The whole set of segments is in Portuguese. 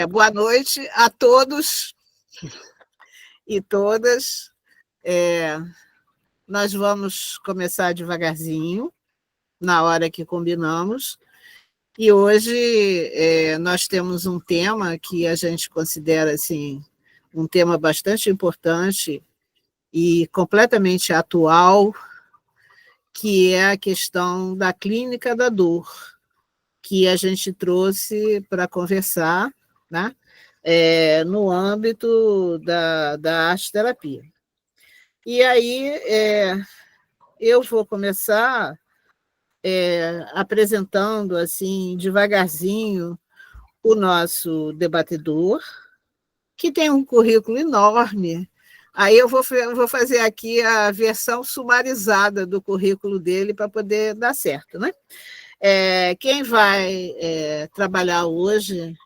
Boa noite a todos e todas. Nós vamos começar devagarzinho, na hora que combinamos, e hoje nós temos um tema que a gente considera assim, um tema bastante importante e completamente atual, que é a questão da clínica da dor, que a gente trouxe para conversar, né? No âmbito da arte-terapia. E aí eu vou começar apresentando, assim, devagarzinho, o nosso debatedor, que tem um currículo enorme. Aí eu vou fazer aqui a versão sumarizada do currículo dele para poder dar certo, né? Quem vai trabalhar hoje,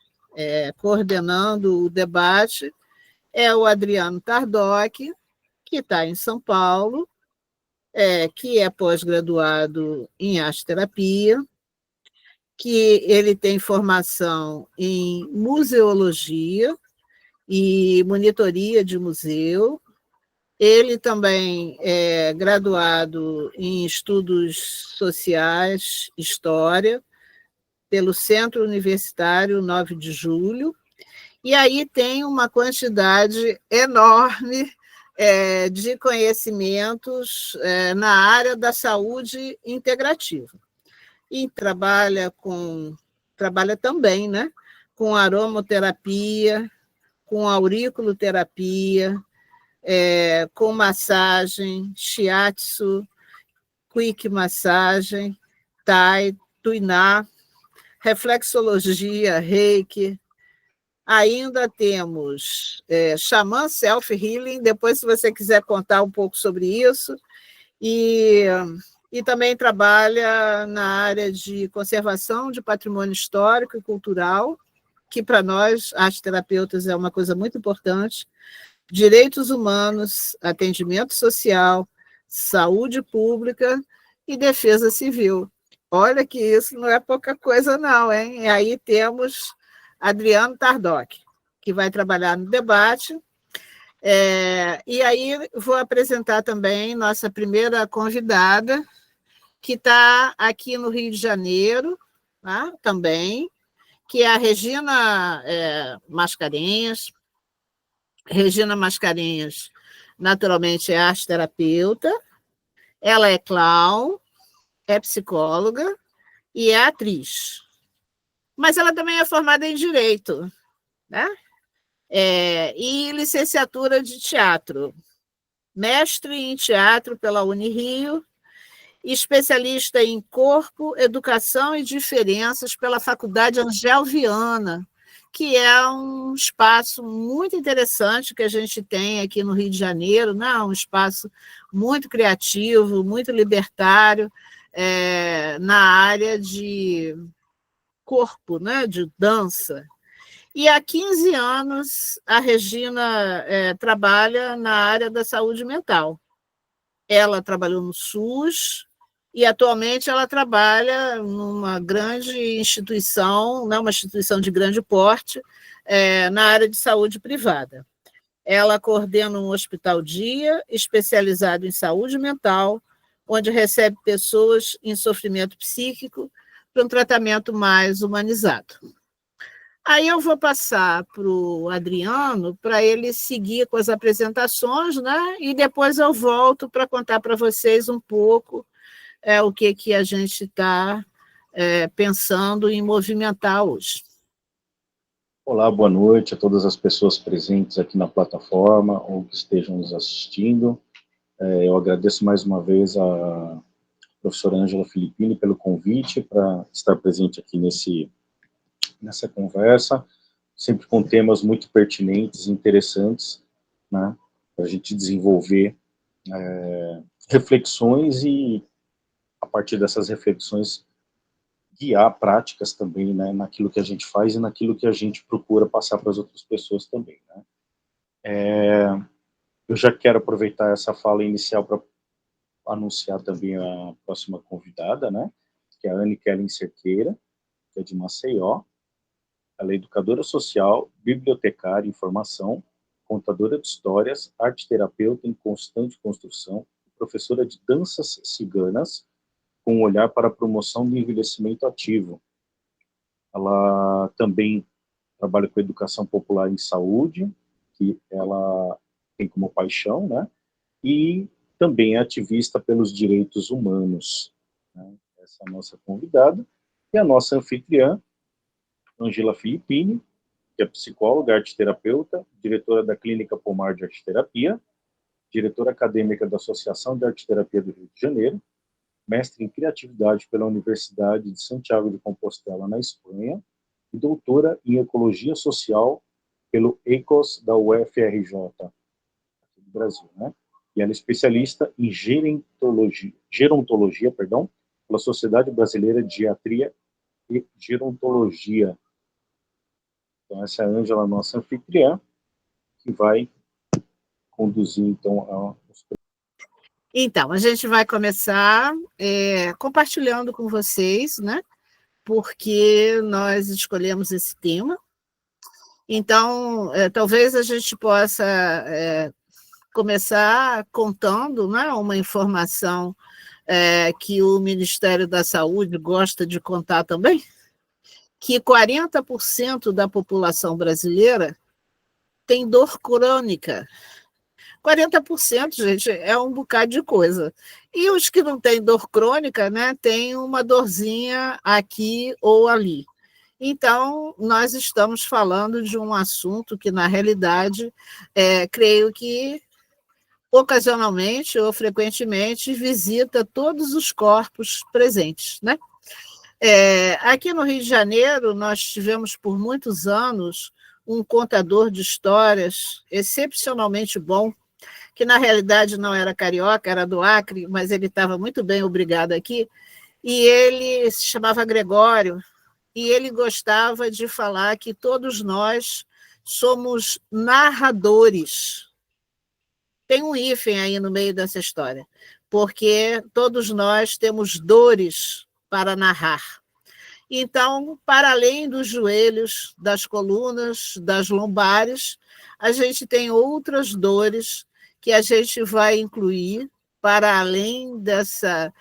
coordenando o debate, é o Adriano Tardoc, que está em São Paulo, que é pós-graduado em arte-terapia, que ele tem formação em museologia e monitoria de museu. Ele também é graduado em estudos sociais, história, pelo Centro Universitário 9 de Julho, e aí tem uma quantidade enorme de conhecimentos na área da saúde integrativa. E trabalha também, né, com aromoterapia, com auriculoterapia, com massagem, shiatsu, quick massagem, tai, tuiná, reflexologia, reiki. Ainda temos Xamã Self-Healing, depois, se você quiser contar um pouco sobre isso, e também trabalha na área de conservação de patrimônio histórico e cultural, que para nós, arte-terapeutas, é uma coisa muito importante, direitos humanos, atendimento social, saúde pública e defesa civil. Olha que isso não é pouca coisa não, hein? E aí temos Adriano Tardoc, que vai trabalhar no debate. E aí vou apresentar também nossa primeira convidada, que está aqui no Rio de Janeiro, tá? Também, que é a Regina Mascarenhas. Regina Mascarenhas, naturalmente, é arte-terapeuta, ela é clown, é psicóloga e é atriz. Mas ela também é formada em Direito, né? E licenciatura de teatro, mestre em teatro pela Unirio, especialista em corpo, educação e diferenças pela Faculdade Angel Viana, que é um espaço muito interessante que a gente tem aqui no Rio de Janeiro, né? Um espaço muito criativo, muito libertário, na área de corpo, né? De dança. E há 15 anos a Regina trabalha na área da saúde mental. Ela trabalhou no SUS e atualmente ela trabalha numa grande instituição, né, uma instituição de grande porte, na área de saúde privada. Ela coordena um hospital-dia especializado em saúde mental, onde recebe pessoas em sofrimento psíquico para um tratamento mais humanizado. Aí eu vou passar para o Adriano para ele seguir com as apresentações, né? E depois eu volto para contar para vocês um pouco o que a gente está pensando em movimentar hoje. Olá, boa noite a todas as pessoas presentes aqui na plataforma ou que estejam nos assistindo. Eu agradeço mais uma vez a professora Ângela Filippini pelo convite para estar presente aqui nessa conversa, sempre com temas muito pertinentes e interessantes, né, para a gente desenvolver reflexões e, a partir dessas reflexões, guiar práticas também, né, naquilo que a gente faz e naquilo que a gente procura passar para as outras pessoas também, né. Eu já quero aproveitar essa fala inicial para anunciar também a próxima convidada, né, que é a Anne Kellen Cerqueira, que é de Maceió. Ela é educadora social, bibliotecária em formação, contadora de histórias, arte-terapeuta em constante construção, professora de danças ciganas, com um olhar para a promoção do envelhecimento ativo. Ela também trabalha com educação popular em saúde, que ela tem como paixão, né? E também é ativista pelos direitos humanos, né? Essa é a nossa convidada. E a nossa anfitriã, Ângela Filippini, que é psicóloga, arte-terapeuta, diretora da Clínica Pomar de Arte-Terapia, diretora acadêmica da Associação de Arte-Terapia do Rio de Janeiro, mestre em criatividade pela Universidade de Santiago de Compostela, na Espanha, e doutora em ecologia social pelo ECOS da UFRJ, aqui do Brasil, né? E ela é especialista em gerontologia, pela Sociedade Brasileira de Geriatria e Gerontologia. Então, essa é a Ângela, nossa anfitriã, que vai conduzir, então, Então, a gente vai começar compartilhando com vocês, né? Porque nós escolhemos esse tema. Então, talvez a gente possa começar contando, né, uma informação que o Ministério da Saúde gosta de contar também, que 40% da população brasileira tem dor crônica. 40%, gente, é um bocado de coisa. E os que não têm dor crônica, né, tem uma dorzinha aqui ou ali. Então, nós estamos falando de um assunto que, na realidade, creio que ocasionalmente ou frequentemente visita todos os corpos presentes, né? Aqui no Rio de Janeiro, nós tivemos por muitos anos um contador de histórias excepcionalmente bom, que na realidade não era carioca, era do Acre, mas ele estava muito bem obrigado aqui, e ele se chamava Gregório, e ele gostava de falar que todos nós somos narradores. Tem um hífen aí no meio dessa história, porque todos nós temos dores para narrar. Então, para além dos joelhos, das colunas, das lombares, a gente tem outras dores que a gente vai incluir para além dessa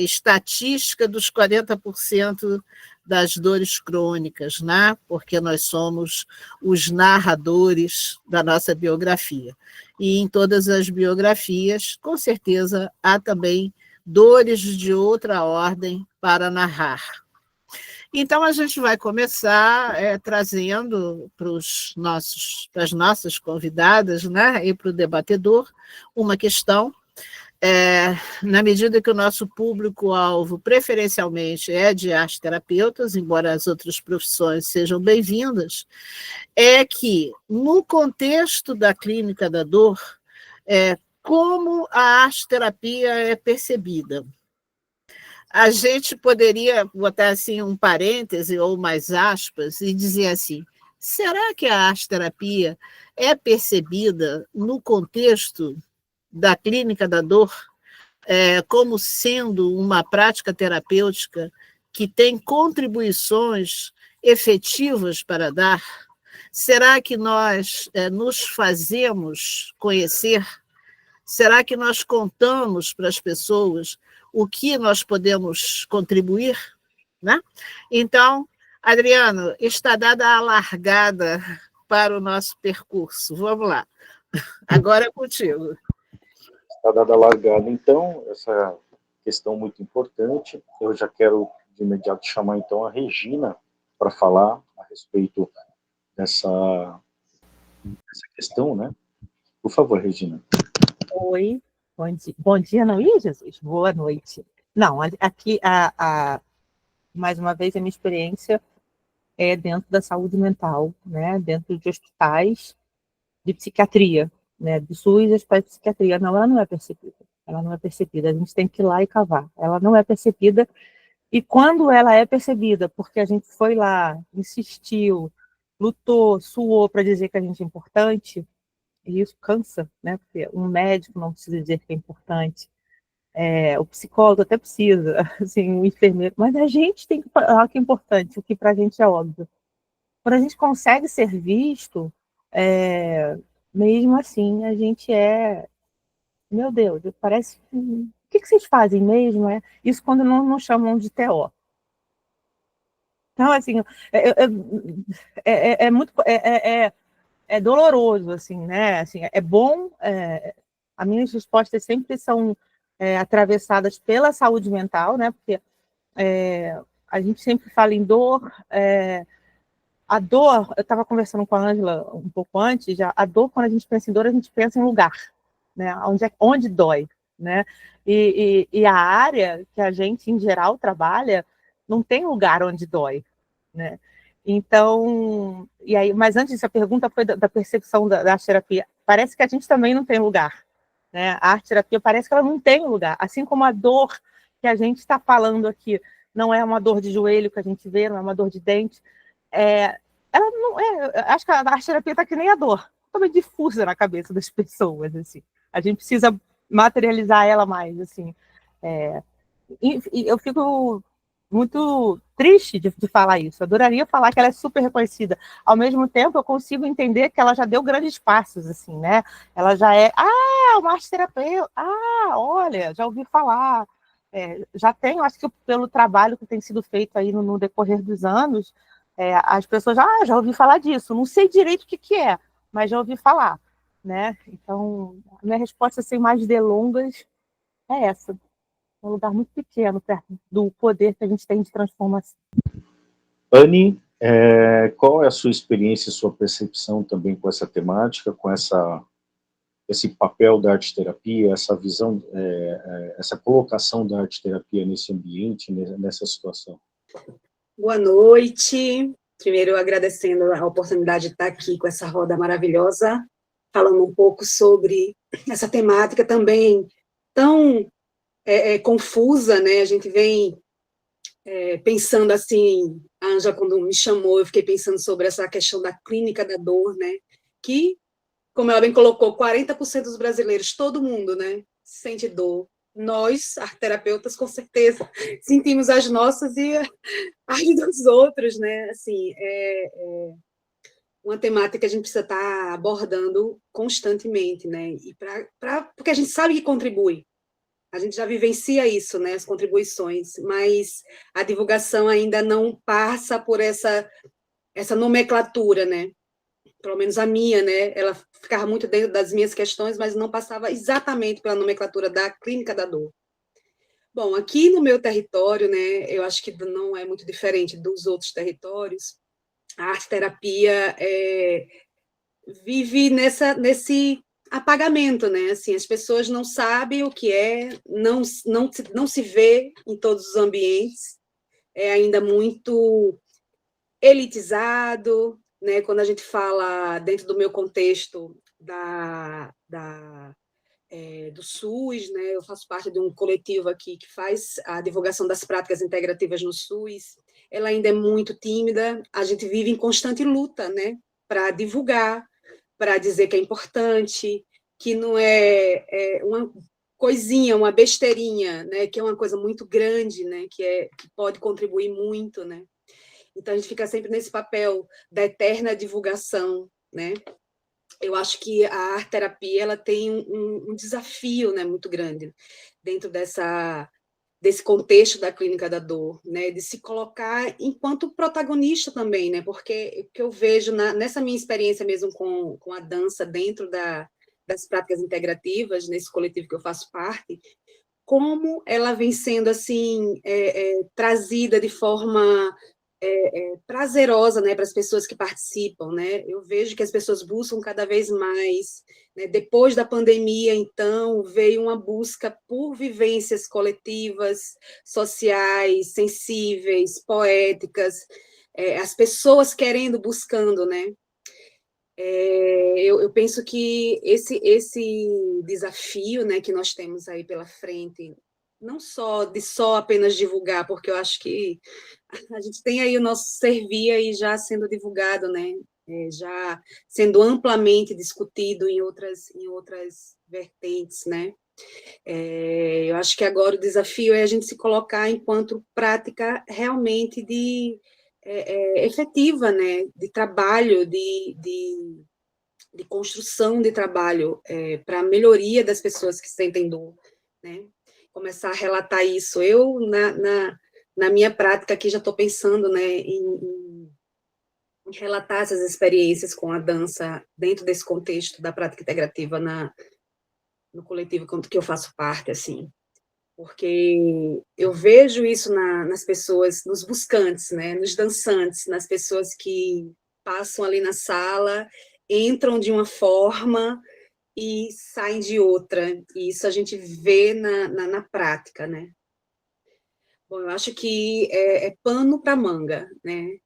estatística dos 40% das dores crônicas, né? Porque nós somos os narradores da nossa biografia. E em todas as biografias, com certeza, há também dores de outra ordem para narrar. Então, a gente vai começar trazendo para as nossas convidadas, né, e para o debatedor, uma questão, na medida que o nosso público-alvo preferencialmente é de arte-terapeutas, embora as outras profissões sejam bem-vindas, é que, no contexto da clínica da dor, como a arte-terapia é percebida. A gente poderia botar assim um parêntese ou mais aspas e dizer assim: será que a arte-terapia é percebida no contexto da clínica da dor como sendo uma prática terapêutica que tem contribuições efetivas para dar? Será que nós nos fazemos conhecer? Será que nós contamos para as pessoas o que nós podemos contribuir? Né? Então, Adriano, está dada a largada para o nosso percurso. Vamos lá. Agora é contigo. Está dada a largada, então, essa questão muito importante. Eu já quero, de imediato, chamar, então, a Regina para falar a respeito dessa questão, né? Por favor, Regina. Oi, bom dia, não ia, Jesus? Boa noite. Não, aqui, mais uma vez, a minha experiência é dentro da saúde mental, né? Dentro de hospitais de psiquiatria, né? Do SUS e hospitais de psiquiatria. Não, ela não é percebida. Ela não é percebida. A gente tem que ir lá e cavar. Ela não é percebida. E quando ela é percebida, porque a gente foi lá, insistiu, lutou, suou para dizer que a gente é importante, e isso cansa, né? Porque um médico não precisa dizer que é importante, o psicólogo até precisa, assim, o enfermeiro, mas a gente tem que falar que é importante, o que para a gente é óbvio. quando a gente consegue ser visto, mesmo assim, a gente meu Deus, parece que, o que vocês fazem mesmo? Isso quando não chamam de TO. Então, assim, é muito, é doloroso, assim, né? Assim, é bom, as minhas respostas sempre são atravessadas pela saúde mental, né? Porque a gente sempre fala em dor, a dor, eu estava conversando com a Ângela um pouco antes, já, a dor, quando a gente pensa em dor, a gente pensa em lugar, né? Onde dói, né? E a área que a gente, em geral, trabalha, não tem lugar onde dói, né? Então, e aí, mas antes disso, a pergunta foi da percepção da arte-terapia. Parece que a gente também não tem lugar, né? A arte-terapia parece que ela não tem lugar, assim como a dor que a gente está falando aqui não é uma dor de joelho que a gente vê, não é uma dor de dente, ela não acho que a arte-terapia está que nem a dor, totalmente difusa na cabeça das pessoas, assim. A gente precisa materializar ela mais, assim. E eu fico muito triste de falar isso. Eu adoraria falar que ela é super reconhecida. Ao mesmo tempo, eu consigo entender que ela já deu grandes passos, assim, né? Ela já uma arte-terapeuta. Olha, já ouvi falar. Já tenho, acho que pelo trabalho que tem sido feito aí no decorrer dos anos, as pessoas já ouvi falar disso. Não sei direito o que é, mas já ouvi falar, né? Então, a minha resposta, sem mais delongas, é essa. É um lugar muito pequeno, perto do poder que a gente tem de transformação. Anne, qual é a sua experiência e sua percepção também com essa temática, com esse papel da arte-terapia, essa visão, essa colocação da arte-terapia nesse ambiente, nessa situação? Boa noite. Primeiro, agradecendo a oportunidade de estar aqui com essa roda maravilhosa, falando um pouco sobre essa temática também tão confusa, né? A gente vem pensando assim, a Anja, quando me chamou, eu fiquei pensando sobre essa questão da clínica da dor, né? Que, como ela bem colocou, 40% dos brasileiros, todo mundo, né, sente dor. Nós, arteterapeutas, com certeza, sentimos as nossas e as dos outros, né? Assim, uma temática que a gente precisa estar abordando constantemente, né? E porque a gente sabe que contribui. A gente já vivencia isso, né? As contribuições, mas a divulgação ainda não passa por essa nomenclatura, né? Pelo menos a minha, né? Ela ficava muito dentro das minhas questões, mas não passava exatamente pela nomenclatura da clínica da dor. Bom, aqui no meu território, né? Eu acho que não é muito diferente dos outros territórios. A arte-terapia vive nesse apagamento, né? Assim, as pessoas não sabem o que não se vê em todos os ambientes, é ainda muito elitizado, né? Quando a gente fala dentro do meu contexto do SUS, né? Eu faço parte de um coletivo aqui que faz a divulgação das práticas integrativas no SUS. Ela ainda é muito tímida, a gente vive em constante luta, né? Para divulgar, para dizer que é importante, que não é uma coisinha, uma besteirinha, né? Que é uma coisa muito grande, né? Que pode contribuir muito, né? Então a gente fica sempre nesse papel da eterna divulgação, né? Eu acho que a arte-terapia ela tem um desafio, né, muito grande dentro desse contexto da clínica da dor, né, de se colocar enquanto protagonista também, né, porque o que eu vejo nessa minha experiência mesmo com a dança dentro das práticas integrativas, nesse coletivo que eu faço parte, como ela vem sendo assim trazida de forma prazerosa, né, para as pessoas que participam, né? Eu vejo que as pessoas buscam cada vez mais, né? Depois da pandemia, então, veio uma busca por vivências coletivas, sociais, sensíveis, poéticas, as pessoas buscando, né? Eu penso que esse desafio, né, que nós temos aí pela frente, não só apenas divulgar, porque eu acho que a gente tem aí o nosso servir aí já sendo divulgado, né, já sendo amplamente discutido em outras vertentes, né. Eu acho que agora o desafio é a gente se colocar enquanto prática realmente efetiva, né, de trabalho, de construção de trabalho para a melhoria das pessoas que sentem dor, né? Começar a relatar isso. Eu, na minha prática aqui, já estou pensando, né, em relatar essas experiências com a dança dentro desse contexto da prática integrativa no coletivo que eu faço parte, assim. Porque eu vejo isso nas pessoas, nos buscantes, né, nos dançantes, nas pessoas que passam ali na sala, entram de uma forma e saem de outra. E isso a gente vê na prática, né? Bom, eu acho que é pano para manga, né?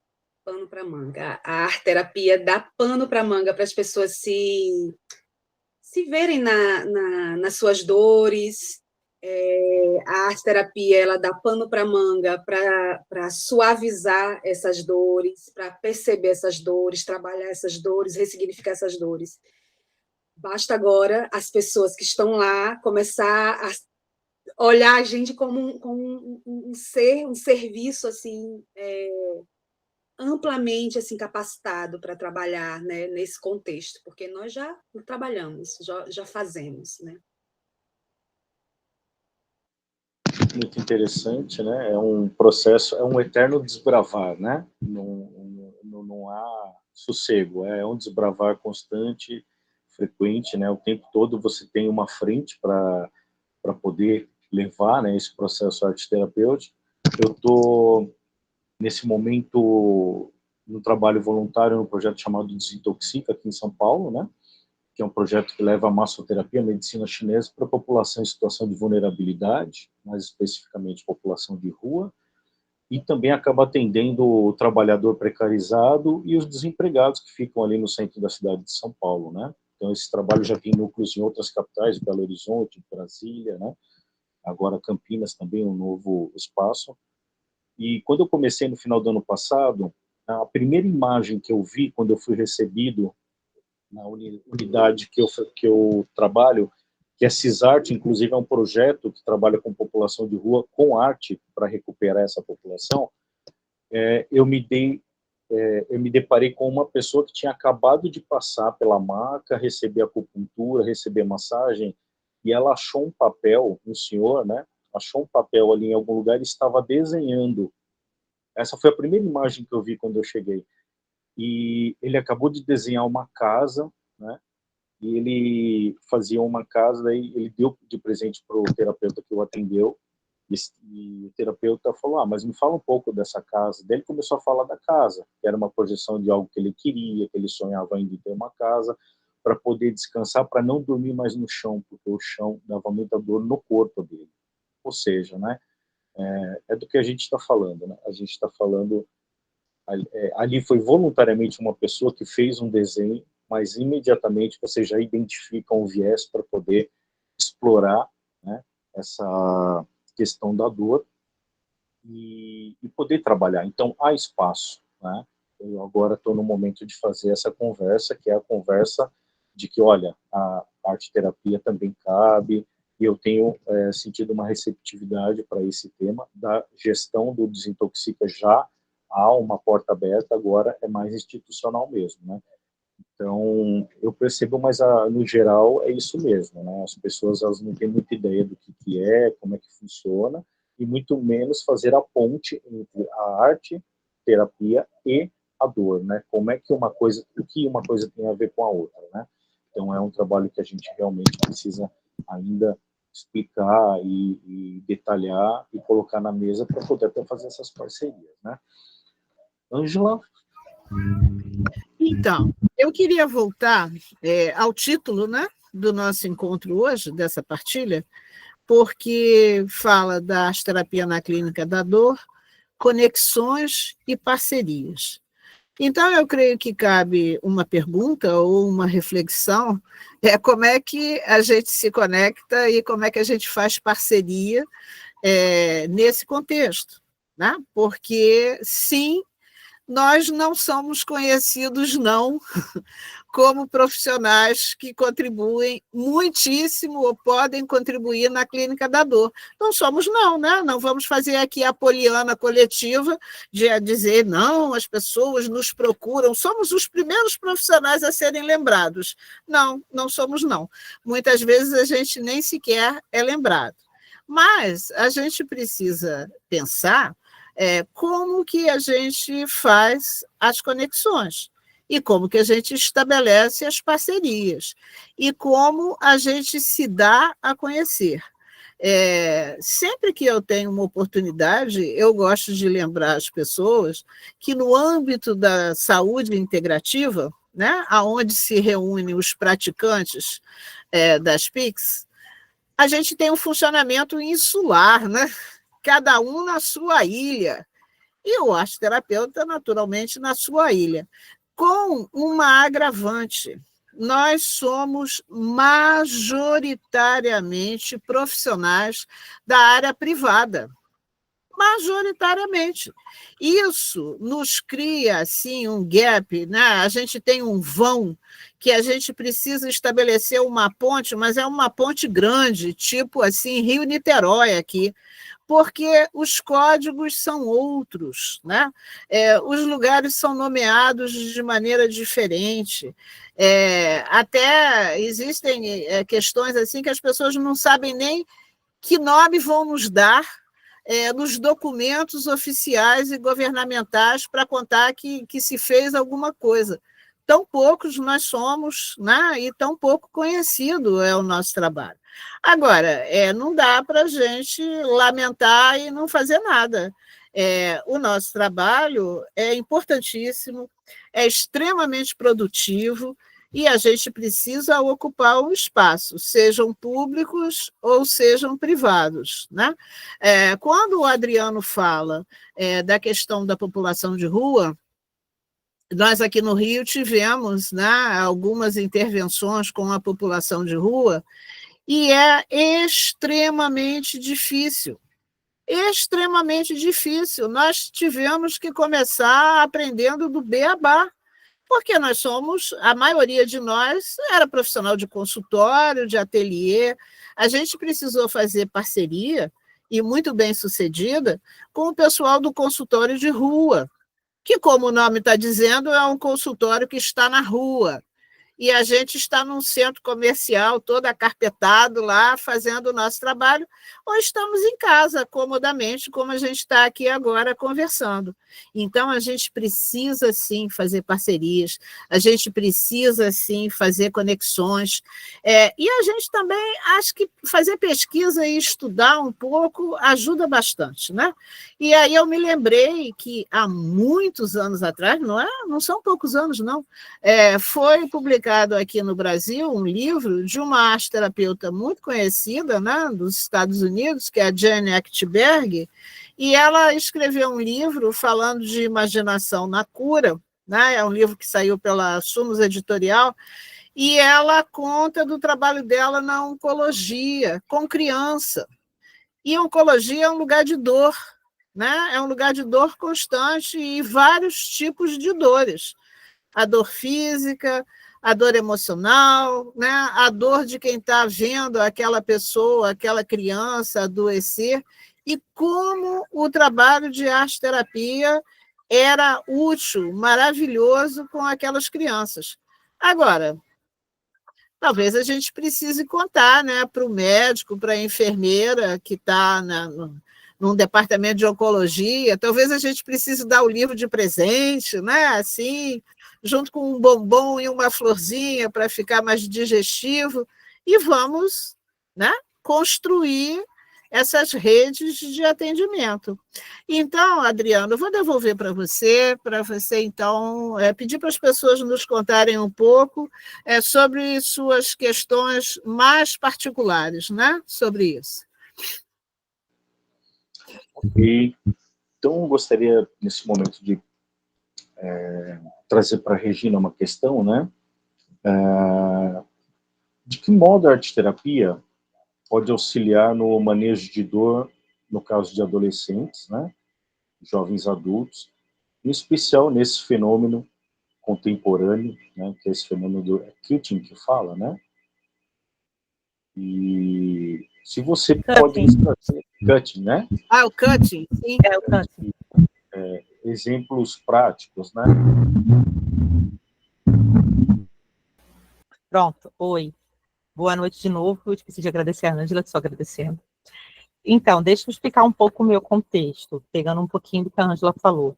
Pano para manga. A arte-terapia dá pano para manga para as pessoas se verem nas suas dores. A arte-terapia ela dá pano para manga para suavizar essas dores, para perceber essas dores, trabalhar essas dores, ressignificar essas dores. Basta agora as pessoas que estão lá começar a olhar a gente como um ser, um serviço assim, amplamente assim, capacitado para trabalhar, né, nesse contexto, porque nós já trabalhamos, já fazemos, né? Muito interessante, né? É um processo, é um eterno desbravar, né? Não há sossego, é um desbravar constante, frequente, né? O tempo todo você tem uma frente para poder levar, né, esse processo arte-terapêutico. Eu estou, nesse momento, no trabalho voluntário no projeto chamado Desintoxica, aqui em São Paulo, né? Que é um projeto que leva a massoterapia, a medicina chinesa, para a população em situação de vulnerabilidade, mais especificamente população de rua, e também acaba atendendo o trabalhador precarizado e os desempregados que ficam ali no centro da cidade de São Paulo, né? Então, esse trabalho já tem núcleos em outras capitais, Belo Horizonte, Brasília, né? Agora Campinas também, um novo espaço. E quando eu comecei no final do ano passado, a primeira imagem que eu vi quando eu fui recebido na unidade que eu trabalho, que é CISARTE, inclusive é um projeto que trabalha com população de rua, com arte, para recuperar essa população, eu me deparei com uma pessoa que tinha acabado de passar pela maca, receber acupuntura, receber massagem, e ela achou um papel, um senhor, né, achou um papel ali em algum lugar e estava desenhando. Essa foi a primeira imagem que eu vi quando eu cheguei. E ele acabou de desenhar uma casa, né, e ele fazia uma casa, daí ele deu de presente para o terapeuta que o atendeu, e o terapeuta falou, mas me fala um pouco dessa casa. Daí ele começou a falar da casa, que era uma projeção de algo que ele queria, que ele sonhava ainda em ter uma casa, para poder descansar, para não dormir mais no chão, porque o chão dava muita dor no corpo dele. Ou seja, né, é do que a gente está falando, né? A gente está falando, ali foi voluntariamente uma pessoa que fez um desenho, mas imediatamente você já identifica um viés para poder explorar, né, essa questão da dor e poder trabalhar. Então, há espaço, né? Eu agora estou no momento de fazer essa conversa, que é a conversa de que, olha, a arte-terapia também cabe, e eu tenho sentido uma receptividade para esse tema da gestão do Desintoxica. Já há uma porta aberta, agora é mais institucional mesmo, né? Então, eu percebo, mas no geral é isso mesmo, né? As pessoas elas não têm muita ideia do que é, como é que funciona, e muito menos fazer a ponte entre a arte, terapia e a dor, né? Como é que uma coisa, o que uma coisa tem a ver com a outra, né? Então, é um trabalho que a gente realmente precisa ainda explicar e detalhar e colocar na mesa para poder até fazer essas parcerias, né? Ângela? Então, eu queria voltar ao título, né, do nosso encontro hoje, dessa partilha, porque fala da arte-terapia na clínica da dor, conexões e parcerias. Então, eu creio que cabe uma pergunta ou uma reflexão, como é que a gente se conecta e como é que a gente faz parceria nesse contexto, né? Porque, sim, nós não somos conhecidos, não, como profissionais que contribuem muitíssimo ou podem contribuir na clínica da dor. Não somos, não, né? Não vamos fazer aqui a poliana coletiva de dizer, não, as pessoas nos procuram, somos os primeiros profissionais a serem lembrados. Não, não somos, não. Muitas vezes a gente nem sequer é lembrado. Mas a gente precisa pensar como que a gente faz as conexões e como que a gente estabelece as parcerias e como a gente se dá a conhecer. Sempre que eu tenho uma oportunidade, eu gosto de lembrar as pessoas que no âmbito da saúde integrativa, né, onde se reúnem os praticantes das PICs, a gente tem um funcionamento insular, né? Cada um na sua ilha, e o arteterapeuta, naturalmente, na sua ilha, com uma agravante. Nós somos majoritariamente profissionais da área privada, majoritariamente. Isso nos cria assim, um gap, né? A gente tem um vão que a gente precisa estabelecer uma ponte, mas é uma ponte grande, tipo assim, Rio-Niterói aqui, porque os códigos são outros, né? Os lugares são nomeados de maneira diferente. Até existem questões assim que as pessoas não sabem nem que nome vão nos dar nos documentos oficiais e governamentais para contar que se fez alguma coisa. Tão poucos nós somos, né? E tão pouco conhecido é o nosso trabalho. Agora, não dá para a gente lamentar e não fazer nada. O nosso trabalho é importantíssimo, é extremamente produtivo, e a gente precisa ocupar um espaço, sejam públicos ou sejam privados, né? Quando o Adriano fala da questão da população de rua, nós aqui no Rio tivemos, né, algumas intervenções com a população de rua, e é extremamente difícil. Extremamente difícil. Nós tivemos que começar aprendendo do beabá, porque nós somos, a maioria de nós era profissional de consultório, de ateliê, a gente precisou fazer parceria, e muito bem sucedida, com o pessoal do consultório de rua, que, como o nome está dizendo, é um consultório que está na rua, e a gente está num centro comercial todo acarpetado lá, fazendo o nosso trabalho, ou estamos em casa, comodamente, como a gente está aqui agora conversando. Então, a gente precisa, sim, fazer parcerias, a gente precisa, sim, fazer conexões, e a gente também, acho que fazer pesquisa e estudar um pouco ajuda bastante, né? E aí eu me lembrei que há muitos anos atrás, não são poucos anos, não, foi publicado aqui no Brasil um livro de uma arteterapeuta muito conhecida, né, dos Estados Unidos, que é a Jane Echtberg, e ela escreveu um livro falando de imaginação na cura, né, é um livro que saiu pela Sumos Editorial, e ela conta do trabalho dela na oncologia, com criança. E oncologia é um lugar de dor, né, é um lugar de dor constante e vários tipos de dores. A dor física, a dor emocional, né? A dor de quem está vendo aquela pessoa, aquela criança adoecer, e como o trabalho de arte-terapia era útil, maravilhoso com aquelas crianças. Agora, talvez a gente precise contar, né, para o médico, para a enfermeira que está num departamento de oncologia, talvez a gente precise dar o livro de presente, né, assim, junto com um bombom e uma florzinha para ficar mais digestivo, e vamos, né, construir essas redes de atendimento. Então, Adriano, eu vou devolver para você, então, pedir para as pessoas nos contarem um pouco sobre suas questões mais particulares, né, sobre isso. Ok. Então, eu gostaria, nesse momento, de trazer para a Regina uma questão, né? De que modo a arte-terapia pode auxiliar no manejo de dor, no caso de adolescentes, né? Jovens adultos, em especial nesse fenômeno contemporâneo, né, que é esse fenômeno do Cutting que fala, né? E se você pode nos trazer cutting, né? O cutting, sim. O cutting. Exemplos práticos, né? Pronto, oi. Boa noite de novo. Eu esqueci de agradecer a Ângela, só agradecendo. Então, deixa eu explicar um pouco o meu contexto, pegando um pouquinho do que a Ângela falou.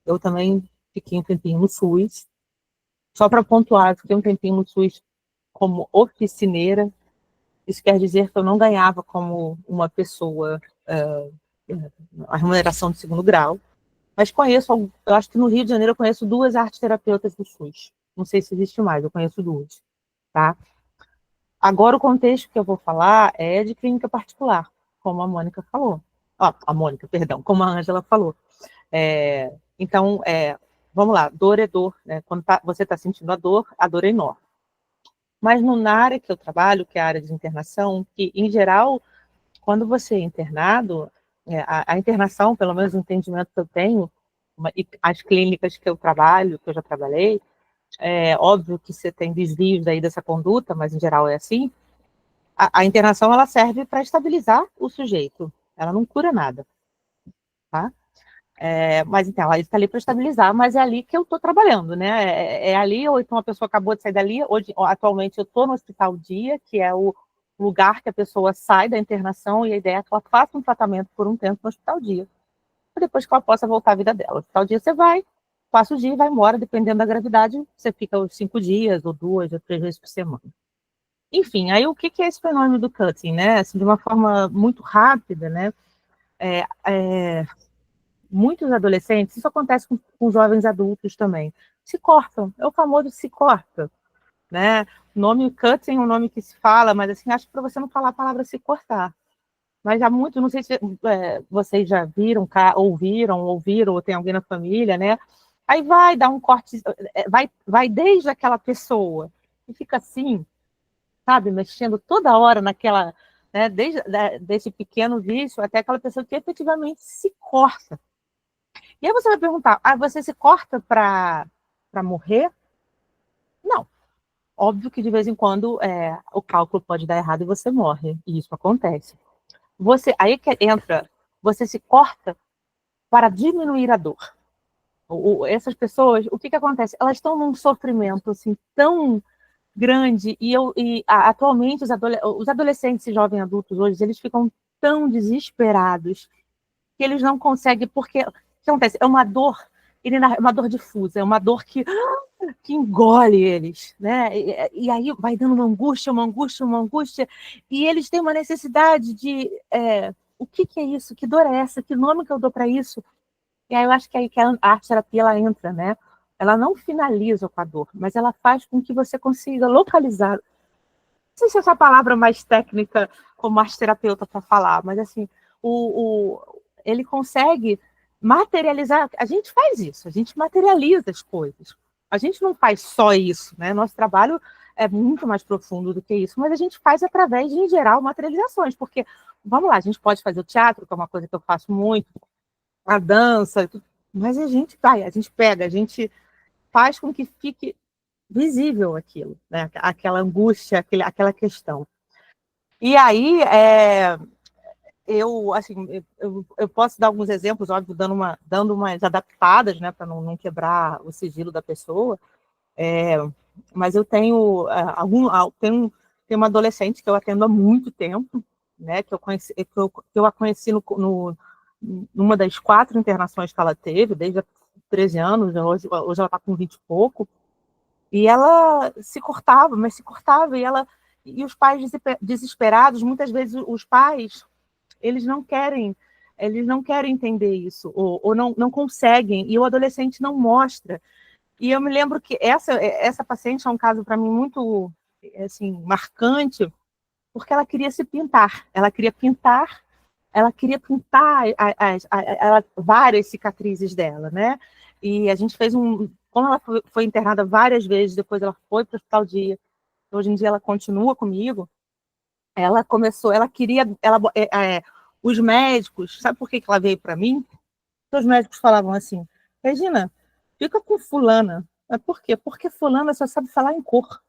Eu também fiquei um tempinho no SUS. Só para pontuar, eu fiquei um tempinho no SUS como oficineira. Isso quer dizer que eu não ganhava como uma pessoa a remuneração de segundo grau, mas conheço, eu acho que no Rio de Janeiro eu conheço 2 arteterapeutas do SUS. Não sei se existe mais, eu conheço 2, tá? Agora o contexto que eu vou falar é de clínica particular, como a Mônica falou. Como a Ângela falou. Então, vamos lá, dor é dor, né? Quando você está sentindo a dor é enorme. Mas na área que eu trabalho, que é a área de internação, que, em geral, quando você é internado, a internação, pelo menos o entendimento que eu tenho, e as clínicas que eu trabalho, que eu já trabalhei, é óbvio que você tem desvios daí dessa conduta, mas em geral é assim, a internação ela serve para estabilizar o sujeito, ela não cura nada, tá? Mas então, ela está ali para estabilizar, mas é ali que eu estou trabalhando, né? É ali, ou então a pessoa acabou de sair dali, hoje, atualmente eu estou no hospital dia, que é o lugar que a pessoa sai da internação, e a ideia é que ela faça um tratamento por um tempo no hospital dia, depois que ela possa voltar à vida dela. No hospital dia você vai, passa o dia e vai embora, dependendo da gravidade, você fica os 5 dias, ou 2, ou 3 vezes por semana. Enfim, aí o que é esse fenômeno do cutting, né? Assim, de uma forma muito rápida, né? Muitos adolescentes, isso acontece com jovens adultos também, se cortam, é o famoso se corta, né? O nome cutting é um nome que se fala, mas assim, acho que para você não falar a palavra se cortar. Mas há muito, não sei se vocês já viram, ouviram, ou tem alguém na família, né? Aí vai dar um corte, vai desde aquela pessoa que fica assim, sabe, mexendo toda hora naquela, né, desde desse pequeno vício até aquela pessoa que efetivamente se corta. E aí você vai perguntar, você se corta para morrer? Não. Óbvio que de vez em quando o cálculo pode dar errado e você morre, e isso acontece. Aí que entra, você se corta para diminuir a dor. Essas pessoas, o que acontece? Elas estão num sofrimento assim, tão grande, e atualmente os adolescentes e jovens adultos hoje, eles ficam tão desesperados que eles não conseguem, porque o que acontece? É uma dor, uma dor difusa, é uma dor que engole eles, né? E aí vai dando uma angústia, e eles têm uma necessidade de o que é isso? Que dor é essa? Que nome que eu dou para isso? E aí eu acho que aí que a arte-terapia ela entra, né? Ela não finaliza com a dor, mas ela faz com que você consiga localizar. Não sei se essa palavra mais técnica como arte-terapeuta para falar, mas assim, ele consegue materializar. A gente faz isso, a gente materializa as coisas. A gente não faz só isso, né? Nosso trabalho é muito mais profundo do que isso, mas a gente faz através de, em geral, materializações, porque, vamos lá, a gente pode fazer o teatro, que é uma coisa que eu faço muito, a dança, mas a gente pega, a gente faz com que fique visível aquilo, né? Aquela angústia, aquela questão. E aí, eu posso dar alguns exemplos, óbvio, dando umas adaptadas, né, para não quebrar o sigilo da pessoa, mas eu tenho tenho uma adolescente que eu atendo há muito tempo, né, que eu a conheci numa das 4 internações que ela teve, desde 13 anos, hoje ela está com 20 e pouco, e ela se cortava, e os pais desesperados, muitas vezes os pais, eles não querem entender isso, ou não conseguem, e o adolescente não mostra. E eu me lembro que essa paciente é um caso para mim muito assim, marcante, porque ela queria se pintar, ela queria pintar várias cicatrizes dela, né? E a gente fez como ela foi internada várias vezes, depois ela foi para o hospital dia, hoje em dia ela continua comigo, os médicos, sabe por que ela veio para mim? meus médicos falavam assim, Regina, fica com fulana. Mas por quê? Porque fulana só sabe falar em cor.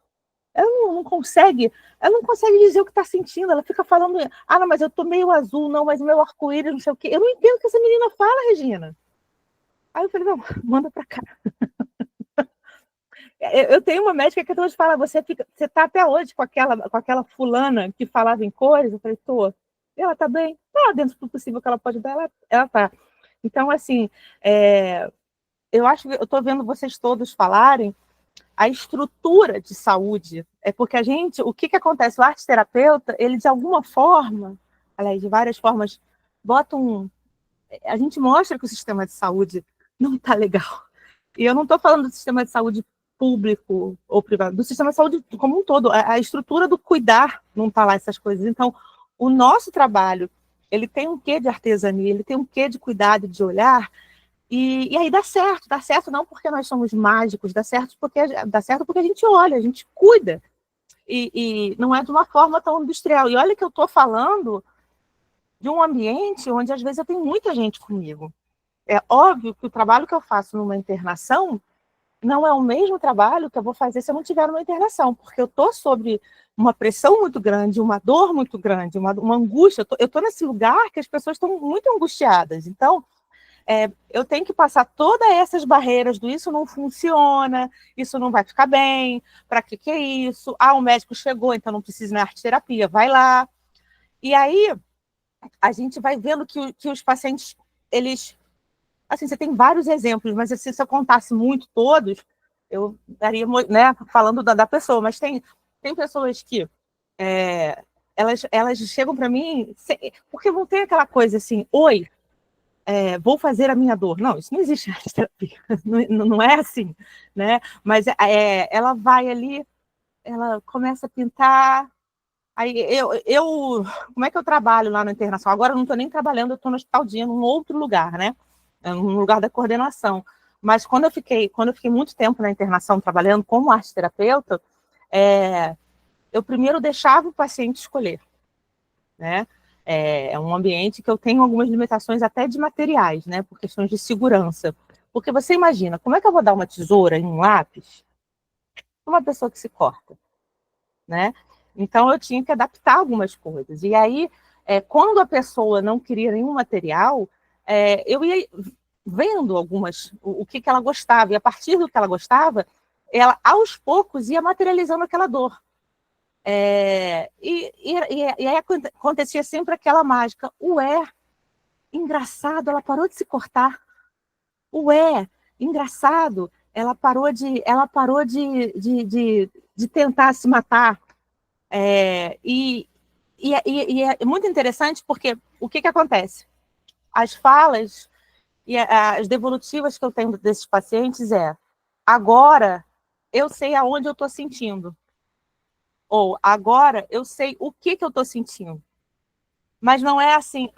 Ela não consegue dizer o que está sentindo, ela fica falando, não, mas eu tô meio azul, não, mas meu arco-íris, não sei o quê. Eu não entendo o que essa menina fala, Regina. Aí eu falei, não, manda para cá. Eu tenho uma médica que até hoje fala, você tá até hoje com aquela fulana que falava em cores? Eu falei, tô. Ela tá bem? Tá, dentro do possível que ela pode dar, ela tá. Então, assim, eu acho que eu tô vendo vocês todos falarem a estrutura de saúde, porque o que acontece? O arte-terapeuta, ele de alguma forma, aliás, de várias formas, a gente mostra que o sistema de saúde não está legal. E eu não estou falando do sistema de saúde público ou privado, do sistema de saúde como um todo. A estrutura do cuidar não está lá, essas coisas. Então, o nosso trabalho, ele tem um quê de artesania, ele tem um quê de cuidado, de olhar, e aí dá certo não porque nós somos mágicos, dá certo porque a gente olha, a gente cuida, e não é de uma forma tão industrial. E olha que eu estou falando de um ambiente onde às vezes eu tenho muita gente comigo. É óbvio que o trabalho que eu faço numa internação não é o mesmo trabalho que eu vou fazer se eu não tiver numa internação, porque eu estou sobre uma pressão muito grande, uma dor muito grande, uma angústia. Eu estou nesse lugar que as pessoas estão muito angustiadas. Então, eu tenho que passar todas essas barreiras do isso não funciona, isso não vai ficar bem, para que é isso? O médico chegou, então não precisa de arte-terapia, vai lá. E aí, a gente vai vendo que os pacientes, eles... Assim, você tem vários exemplos, mas assim, se eu contasse muito todos, eu estaria, né, falando da pessoa, mas tem pessoas que elas chegam para mim, porque não tem aquela coisa assim, oi, vou fazer a minha dor. Não, isso não existe arte terapia, não é assim, né? Mas ela vai ali, ela começa a pintar. Aí como é que eu trabalho lá na internação? Agora eu não estou nem trabalhando, eu estou no Hospital Dia, num outro lugar, né? No lugar da coordenação. Mas quando eu fiquei muito tempo na internação trabalhando como arte terapeuta, eu primeiro deixava o paciente escolher, né? É um ambiente que eu tenho algumas limitações até de materiais, né? Por questões de segurança. Porque você imagina, como é que eu vou dar uma tesoura em um lápis para uma pessoa que se corta, né? Então eu tinha que adaptar algumas coisas. E aí, quando a pessoa não queria nenhum material, eu ia vendo o que ela gostava, e a partir do que ela gostava, ela aos poucos ia materializando aquela dor. E aí acontecia sempre aquela mágica. Engraçado, ela parou de se cortar. Engraçado, ela parou de tentar se matar. E é muito interessante porque o que acontece? As falas e as devolutivas que eu tenho desses pacientes agora eu sei aonde eu estou sentindo. Ou agora eu sei o que eu estou sentindo. Mas não é assim,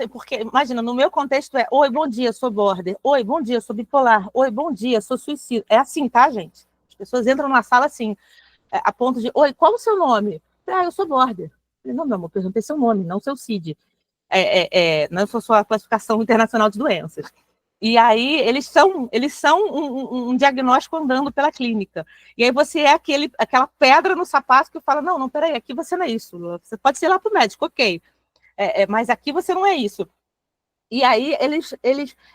porque, imagina, no meu contexto oi, bom dia, sou border, oi, bom dia, sou bipolar, oi, bom dia, sou suicida. É assim, tá, gente? As pessoas entram na sala assim, a ponto de, oi, qual o seu nome? Eu sou border. Não, meu amor, perguntei seu nome, não seu CID. Não sou sua classificação internacional de doenças. E aí eles são um diagnóstico andando pela clínica. E aí você é aquela pedra no sapato que fala, não, peraí, aqui você não é isso. Você pode ser lá para o médico, ok. Mas aqui você não é isso. E aí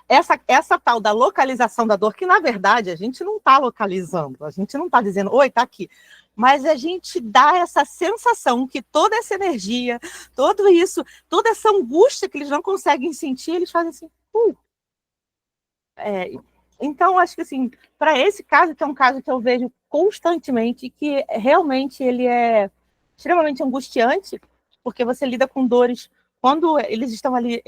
essa tal da localização da dor, que na verdade a gente não está localizando, a gente não está dizendo, oi, está aqui. Mas a gente dá essa sensação que toda essa energia, tudo isso, toda essa angústia que eles não conseguem sentir, eles fazem assim, Então, acho que assim, para esse caso, que é um caso que eu vejo constantemente, que realmente ele é extremamente angustiante, porque você lida com dores, quando eles estão ali,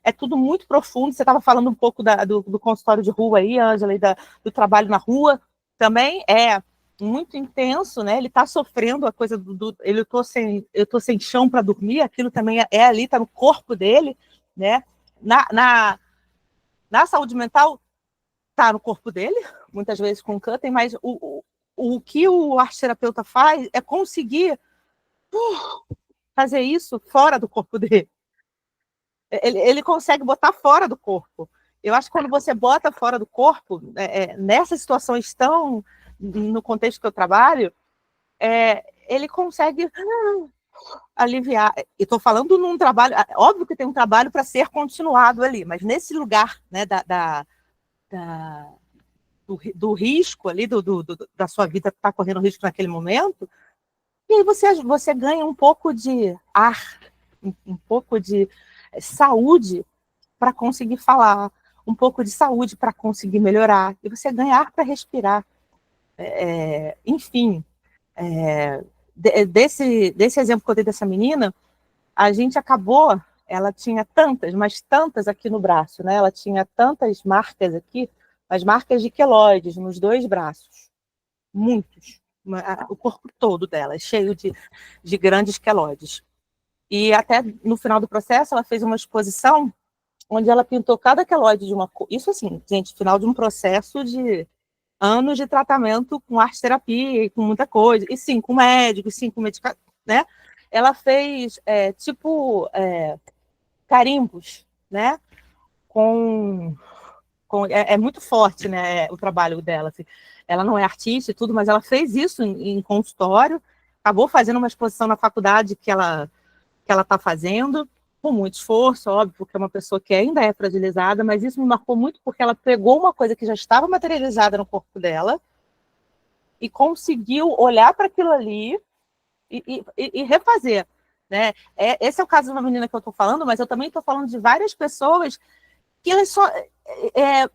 é tudo muito profundo. Você estava falando um pouco do consultório de rua aí, Ângela, e do trabalho na rua, também é muito intenso, né? Ele está sofrendo a coisa eu tô sem chão para dormir, aquilo também é ali, está no corpo dele, né? Na saúde mental, está no corpo dele, muitas vezes com cutting, mas o que o arte-terapeuta faz é conseguir fazer isso fora do corpo dele. Ele consegue botar fora do corpo. eu acho que quando você bota fora do corpo, nessas situações tão, no contexto que eu trabalho, ele consegue aliviar. E estou falando num trabalho, óbvio que tem um trabalho para ser continuado ali, mas nesse lugar, né, do risco ali, da sua vida estar correndo risco naquele momento, e aí você ganha um pouco de ar, um pouco de saúde para conseguir falar, um pouco de saúde para conseguir melhorar, e você ganha ar para respirar. Enfim, desse exemplo que eu dei dessa menina, a gente acabou, ela tinha tantas, mas tantas aqui no braço, né? Ela tinha tantas marcas aqui, as marcas de queloides nos 2 braços, muitos, o corpo todo dela, cheio de grandes queloides. E até no final do processo, ela fez uma exposição onde ela pintou cada queloide de uma cor. Isso assim, gente, final de um processo de anos de tratamento com arte-terapia e com muita coisa, e sim, com médicos, sim, com medicamento, né? Ela fez, carimbos, né? É muito forte, né, o trabalho dela. Assim. Ela não é artista e tudo, mas ela fez isso em consultório, acabou fazendo uma exposição na faculdade que ela está fazendo, com muito esforço, óbvio, porque é uma pessoa que ainda é fragilizada, mas isso me marcou muito porque ela pegou uma coisa que já estava materializada no corpo dela e conseguiu olhar para aquilo ali e refazer. Né? Esse é o caso de uma menina que eu estou falando, mas eu também estou falando de várias pessoas que elas só...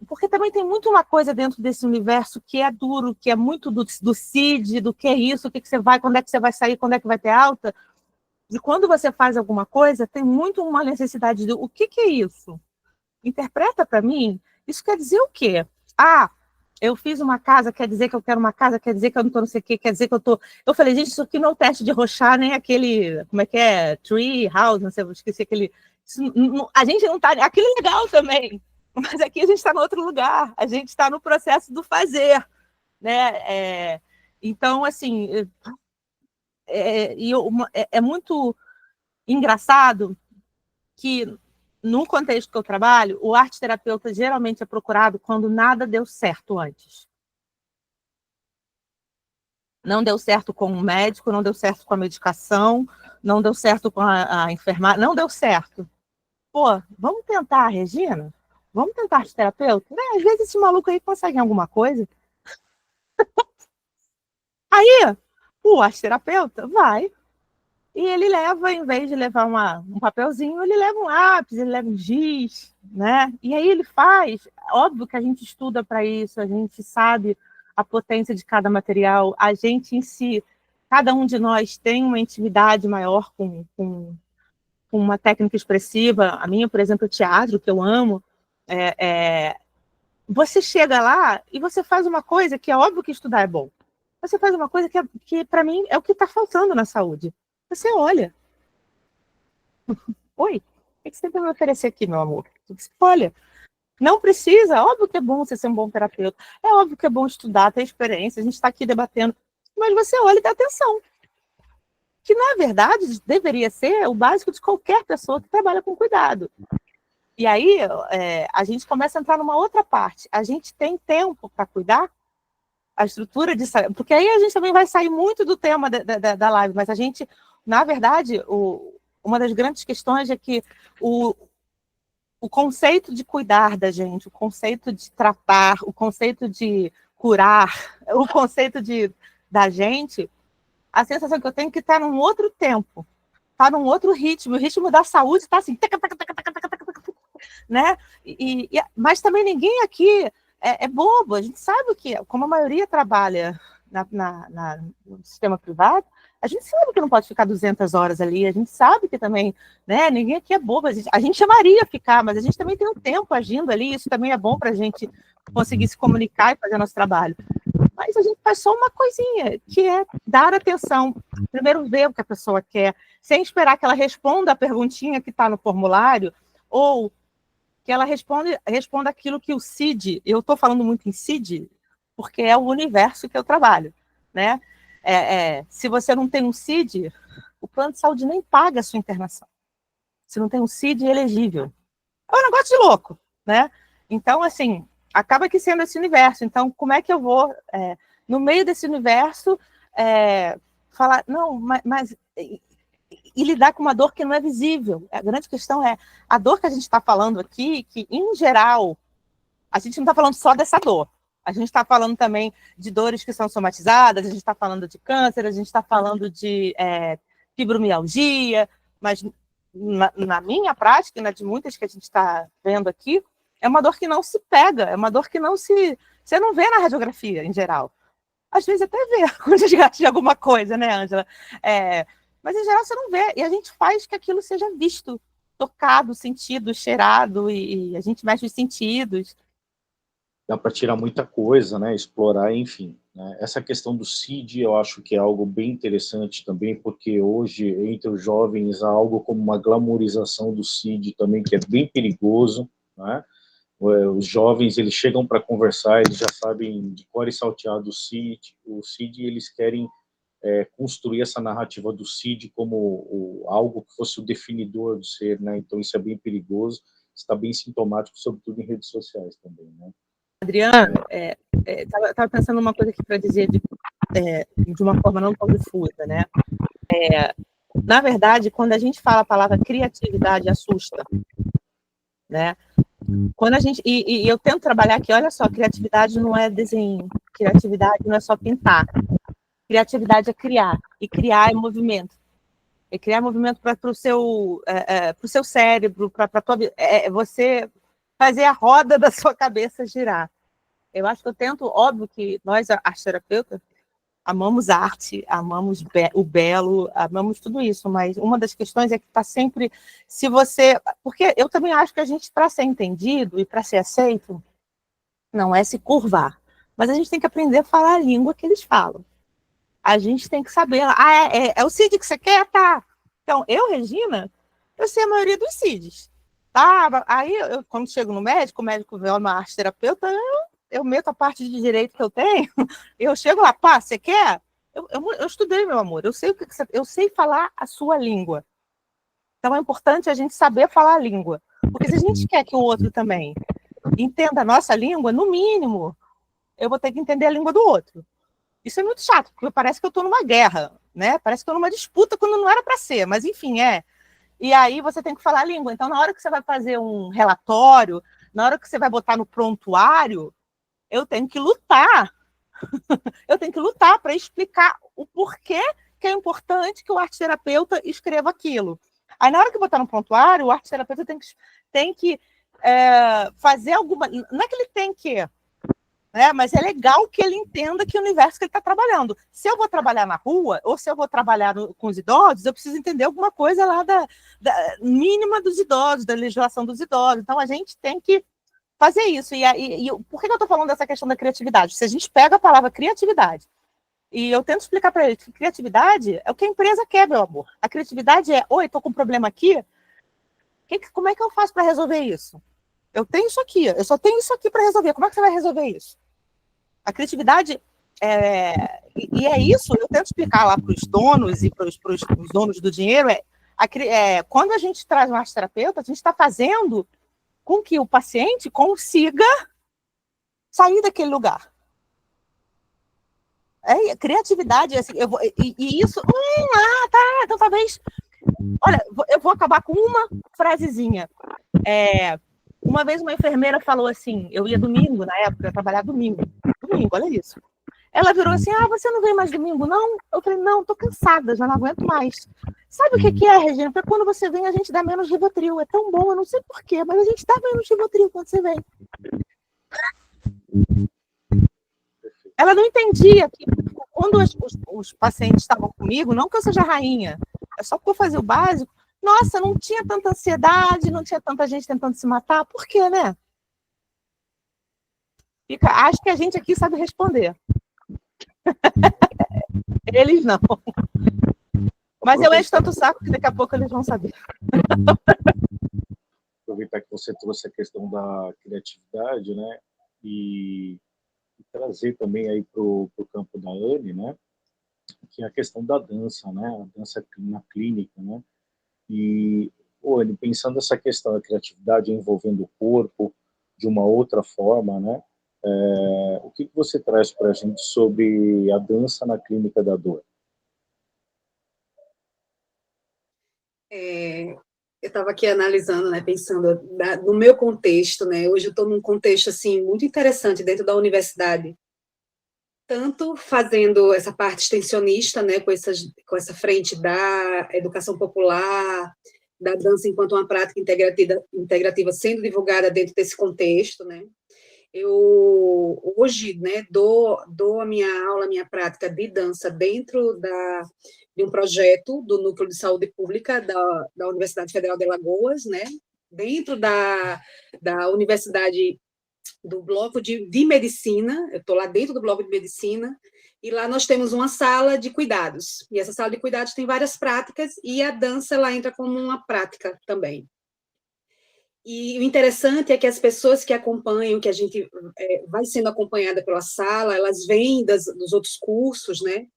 porque também tem muito uma coisa dentro desse universo que é duro, que é muito do CID, do que é isso, o que você vai, quando é que você vai sair, quando é que vai ter alta. E quando você faz alguma coisa, tem muito uma necessidade de o que é isso? Interpreta para mim, isso quer dizer o quê? Eu fiz uma casa, quer dizer que eu quero uma casa, quer dizer que eu não estou não sei o quê, quer dizer que eu estou... Eu falei, gente, isso aqui não é um teste de Rorschach, nem aquele, como é que é? Tree House, não sei, eu esqueci aquele... a gente não está... Aquilo é legal também, mas aqui a gente está em outro lugar, a gente está no processo do fazer, né? Então, assim... é muito engraçado que, no contexto que eu trabalho, o arte-terapeuta geralmente é procurado quando nada deu certo antes. Não deu certo com o médico, não deu certo com a medicação, não deu certo com a enfermagem, não deu certo. Pô, vamos tentar, Regina? Vamos tentar arte-terapeuta? Às vezes esse maluco aí consegue alguma coisa. Aí, o arte-terapeuta vai. E ele leva, em vez de levar um papelzinho, ele leva um lápis, ele leva um giz, né? E aí ele faz, óbvio que a gente estuda para isso, a gente sabe a potência de cada material, a gente em si, cada um de nós tem uma intimidade maior com uma técnica expressiva. A minha, por exemplo, é o teatro, que eu amo. Você chega lá e você faz uma coisa que é óbvio que estudar é bom. Você faz uma coisa que para mim, é o que está faltando na saúde. Você olha. Oi, o que você tem para me oferecer aqui, meu amor? Você olha. Não precisa, óbvio que é bom você ser um bom terapeuta, é óbvio que é bom estudar, ter experiência, a gente está aqui debatendo, mas você olha e dá atenção. Que, na verdade, deveria ser o básico de qualquer pessoa que trabalha com cuidado. E aí, a gente começa a entrar numa outra parte. A gente tem tempo para cuidar? A estrutura de... Porque aí a gente também vai sair muito do tema da live, mas a gente, na verdade, uma das grandes questões é que o conceito de cuidar da gente, o conceito de tratar, o conceito de curar, o conceito da gente, a sensação que eu tenho é que está num outro tempo, está num outro ritmo, o ritmo da saúde está assim, né? Mas também ninguém aqui é bobo, a gente sabe o que é, como a maioria trabalha no sistema privado, a gente sabe que não pode ficar 200 horas ali, a gente sabe que também, né, ninguém aqui é bobo, a gente chamaria ficar, mas a gente também tem um tempo agindo ali, isso também é bom para a gente conseguir se comunicar e fazer nosso trabalho. Mas a gente faz só uma coisinha, que é dar atenção, primeiro ver o que a pessoa quer, sem esperar que ela responda a perguntinha que está no formulário, ou que ela responda aquilo que o CID, eu estou falando muito em CID, porque é o universo que eu trabalho, né? Se você não tem um CID, o plano de saúde nem paga a sua internação. Se não tem um CID elegível. É um negócio de louco, né? Então, assim, acaba que sendo esse universo. Então, como é que eu vou, no meio desse universo, falar, não, mas e lidar com uma dor que não é visível? A grande questão é, a dor que a gente está falando aqui, que, em geral, a gente não está falando só dessa dor. A gente está falando também de dores que são somatizadas, a gente está falando de câncer, a gente está falando de fibromialgia, mas na minha prática, e na de muitas que a gente está vendo aqui, é uma dor que não se pega, é uma dor que você não vê na radiografia, em geral. Às vezes até vê com desgaste de alguma coisa, né, Ângela? Mas, em geral, você não vê. E a gente faz que aquilo seja visto, tocado, sentido, cheirado, e a gente mexe os sentidos. Dá para tirar muita coisa, né? Explorar, enfim. Né? Essa questão do CID, eu acho que é algo bem interessante também, porque hoje, entre os jovens, há algo como uma glamorização do CID também, que é bem perigoso, né? Os jovens, eles chegam para conversar, eles já sabem de cor e salteado o CID, eles querem construir essa narrativa do CID como algo que fosse o definidor do ser, né? Então isso é bem perigoso, está bem sintomático, sobretudo em redes sociais também, né? Adriano, estava pensando uma coisa aqui para dizer de uma forma não tão difusa, né? Na verdade, quando a gente fala a palavra criatividade, assusta, né? Quando a gente e eu tento trabalhar aqui, olha só, criatividade não é desenho, criatividade não é só pintar, criatividade é criar, e criar é movimento. É criar movimento para o seu cérebro, para você fazer a roda da sua cabeça girar. Eu acho que eu tento, óbvio que nós, arteterapeutas, amamos arte, amamos o belo, amamos tudo isso, mas uma das questões é que está sempre, se você... Porque eu também acho que a gente, para ser entendido e para ser aceito, não é se curvar, mas a gente tem que aprender a falar a língua que eles falam. A gente tem que saber, é o CID que você quer? Tá. Então, Regina, eu sei a maioria dos CIDs. Tá? Aí, quando chego no médico, o médico vê uma arteterapeuta, eu meto a parte de direito que eu tenho, eu chego lá, pá, você quer? Eu estudei, meu amor, eu sei falar a sua língua. Então é importante a gente saber falar a língua. Porque se a gente quer que o outro também entenda a nossa língua, no mínimo, eu vou ter que entender a língua do outro. Isso é muito chato, porque parece que eu estou numa guerra, né? Parece que eu estou numa disputa quando não era para ser, mas enfim, E aí você tem que falar a língua. Então, na hora que você vai fazer um relatório, na hora que você vai botar no prontuário, eu tenho que lutar. Eu tenho que lutar para explicar o porquê que é importante que o arteterapeuta escreva aquilo. Aí, na hora que botar no prontuário, o arteterapeuta tem que fazer alguma... Não é que ele tem que... Mas é legal que ele entenda que universo que ele está trabalhando. Se eu vou trabalhar na rua, ou se eu vou trabalhar com os idosos, eu preciso entender alguma coisa lá da mínima dos idosos, da legislação dos idosos. Então, a gente tem que fazer isso. E por que eu estou falando dessa questão da criatividade? Se a gente pega a palavra criatividade, e eu tento explicar para ele que criatividade é o que a empresa quer, meu amor. A criatividade é, oi, estou com um problema aqui, como é que eu faço para resolver isso? Eu tenho isso aqui, eu só tenho isso aqui para resolver. Como é que você vai resolver isso? A criatividade e é isso, eu tento explicar lá para os donos e para os donos do dinheiro, quando a gente traz um arteterapeuta, a gente está fazendo com que o paciente consiga sair daquele lugar. Criatividade, assim, e isso, tá, então talvez, olha, eu vou acabar com uma frasezinha. Uma vez uma enfermeira falou assim, eu ia domingo, na época, eu trabalhava domingo, olha isso. Ela virou assim, você não vem mais domingo, não? Eu falei, não, tô cansada, já não aguento mais. Sabe o que é, Regina? Porque quando você vem, a gente dá menos Rivotril. É tão bom, eu não sei porquê, mas a gente dá menos Rivotril quando você vem. Ela não entendia que quando os pacientes estavam comigo, não que eu seja rainha, é só porque eu fazia o básico, nossa, não tinha tanta ansiedade, não tinha tanta gente tentando se matar. Por quê, né? Acho que a gente aqui sabe responder. Eles não. Mas eu encho tanto o saco que daqui a pouco eles vão saber. Aproveitar que você trouxe a questão da criatividade, né? E trazer também aí para o campo da Anne, né? Que é a questão da dança, né? A dança na clínica, né? E, Anne, pensando essa questão da criatividade envolvendo o corpo, de uma outra forma, né? O que você traz para a gente sobre a dança na clínica da dor? Eu estava aqui analisando, né, pensando no meu contexto, né? Hoje eu estou num contexto assim muito interessante dentro da universidade, tanto fazendo essa parte extensionista, né, com essa frente da educação popular, da dança enquanto uma prática integrativa sendo divulgada dentro desse contexto, né? Eu hoje, né, dou a minha aula, a minha prática de dança dentro de um projeto do Núcleo de Saúde Pública da Universidade Federal de Alagoas, né, dentro da Universidade do Bloco de Medicina. Eu estou lá dentro do Bloco de Medicina, e lá nós temos uma sala de cuidados, e essa sala de cuidados tem várias práticas, e a dança ela entra como uma prática também. E o interessante é que as pessoas que acompanham, que a gente vai sendo acompanhada pela sala, elas vêm dos outros cursos, né?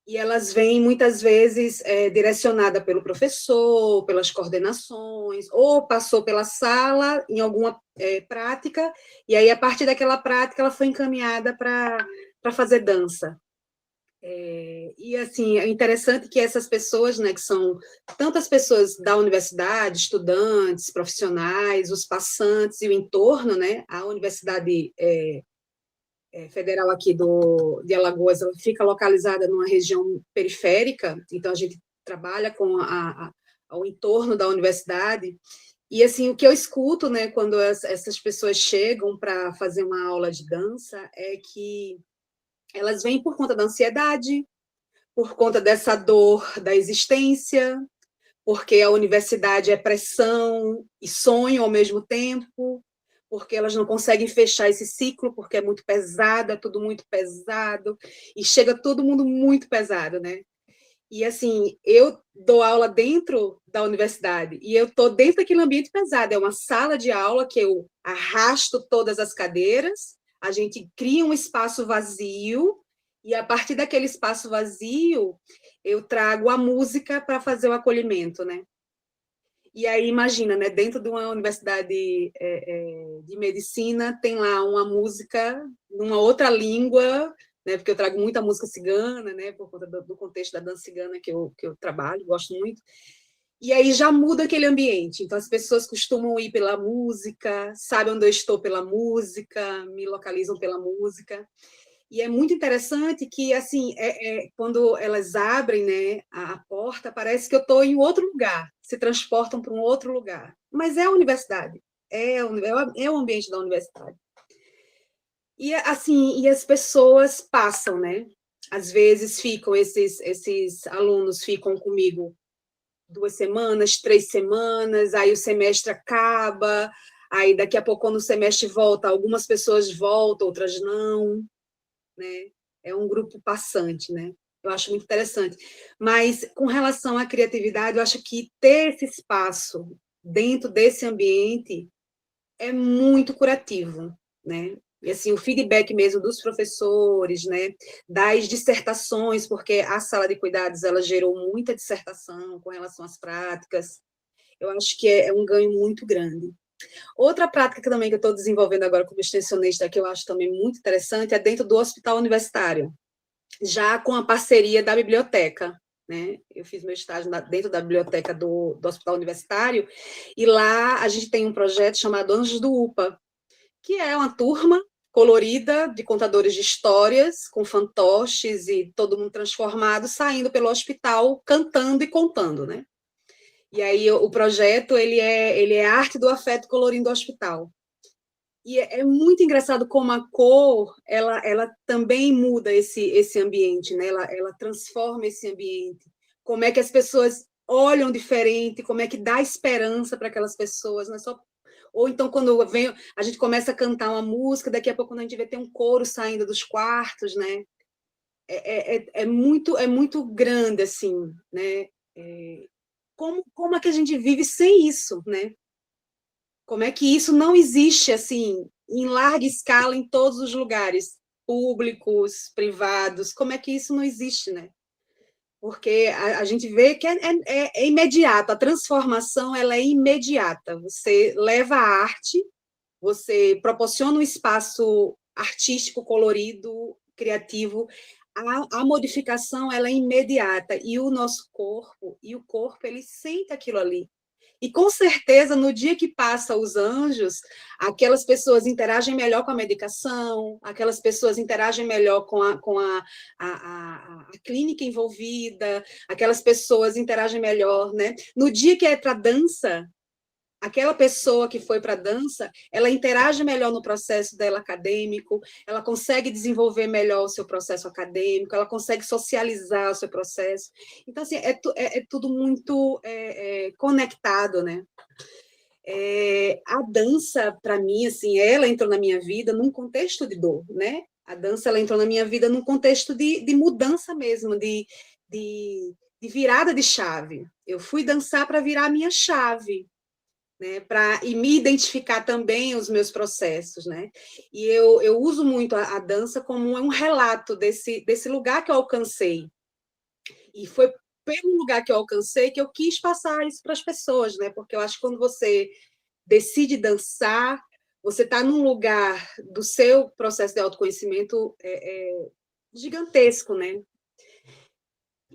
E elas vêm, muitas vezes, direcionada pelo professor, pelas coordenações, ou passou pela sala em alguma prática, e aí, a partir daquela prática, ela foi encaminhada para fazer dança. E, assim, é interessante que essas pessoas, né, que são tantas pessoas da universidade, estudantes, profissionais, os passantes e o entorno, né, a Universidade Federal aqui de Alagoas, ela fica localizada numa região periférica, então a gente trabalha com o entorno da universidade, e, assim, o que eu escuto, né, quando essas pessoas chegam para fazer uma aula de dança é que elas vêm por conta da ansiedade, por conta dessa dor da existência, porque a universidade é pressão e sonho ao mesmo tempo, porque elas não conseguem fechar esse ciclo, porque é muito pesado, é tudo muito pesado, e chega todo mundo muito pesado, né? E, assim, eu dou aula dentro da universidade, e eu estou dentro daquele ambiente pesado, é uma sala de aula que eu arrasto todas as cadeiras, a gente cria um espaço vazio, e a partir daquele espaço vazio, eu trago a música para fazer o acolhimento, né? E aí, imagina, né, dentro de uma universidade de medicina, tem lá uma música numa outra língua, né, porque eu trago muita música cigana, né, por conta do contexto da dança cigana que eu trabalho, gosto muito. E aí já muda aquele ambiente. Então, as pessoas costumam ir pela música, sabem onde eu estou pela música, me localizam pela música. E é muito interessante que, assim, quando elas abrem, né, a porta, parece que eu estou em outro lugar, se transportam para um outro lugar. Mas é a universidade, é o ambiente da universidade. E, assim, e as pessoas passam, né? Às vezes ficam, esses alunos ficam comigo 2 semanas, 3 semanas, aí o semestre acaba, aí daqui a pouco, quando o semestre volta, algumas pessoas voltam, outras não, né? É um grupo passante, né? Eu acho muito interessante. Mas, com relação à criatividade, eu acho que ter esse espaço dentro desse ambiente é muito curativo, né? E, assim, o feedback mesmo dos professores, né? Das dissertações, porque a sala de cuidados, ela gerou muita dissertação com relação às práticas. Eu acho que é um ganho muito grande. Outra prática que também que eu estou desenvolvendo agora como extensionista, que eu acho também muito interessante, é dentro do hospital universitário, já com a parceria da biblioteca, né? Eu fiz meu estágio dentro da biblioteca do hospital universitário, e lá a gente tem um projeto chamado Anjos do UPA, que é uma turma colorida de contadores de histórias, com fantoches e todo mundo transformado, saindo pelo hospital, cantando e contando, né? E aí o projeto, ele é arte do afeto colorindo o hospital. E é muito engraçado como a cor, ela também muda esse ambiente, né? Ela transforma esse ambiente. Como é que as pessoas olham diferente, como é que dá esperança para aquelas pessoas, não é só... Ou então, quando a gente começa a cantar uma música, daqui a pouco, quando a gente vê, tem um coro saindo dos quartos, né? É muito grande, assim, né? Como é que a gente vive sem isso, né? Como é que isso não existe, assim, em larga escala, em todos os lugares, públicos, privados, como é que isso não existe, né? Porque a gente vê que é imediato, a transformação ela é imediata. Você leva a arte, você proporciona um espaço artístico, colorido, criativo, a modificação ela é imediata, e o nosso corpo, ele sente aquilo ali. E, com certeza, no dia que passa os anjos, aquelas pessoas interagem melhor com a medicação, aquelas pessoas interagem melhor com a clínica envolvida, aquelas pessoas interagem melhor, né? No dia que é para dança, aquela pessoa que foi para a dança, ela interage melhor no processo dela acadêmico, ela consegue desenvolver melhor o seu processo acadêmico, ela consegue socializar o seu processo. Então, assim, é tudo muito conectado, né? A dança, para mim, assim, ela entrou na minha vida num contexto de dor, né? A dança, ela entrou na minha vida num contexto de mudança mesmo, de virada de chave. Eu fui dançar para virar a minha chave, né, e me identificar também os meus processos, né? E eu uso muito a dança como um relato desse lugar que eu alcancei. E foi pelo lugar que eu alcancei que eu quis passar isso para as pessoas, né? Porque eu acho que quando você decide dançar, você está num lugar do seu processo de autoconhecimento gigantesco, né?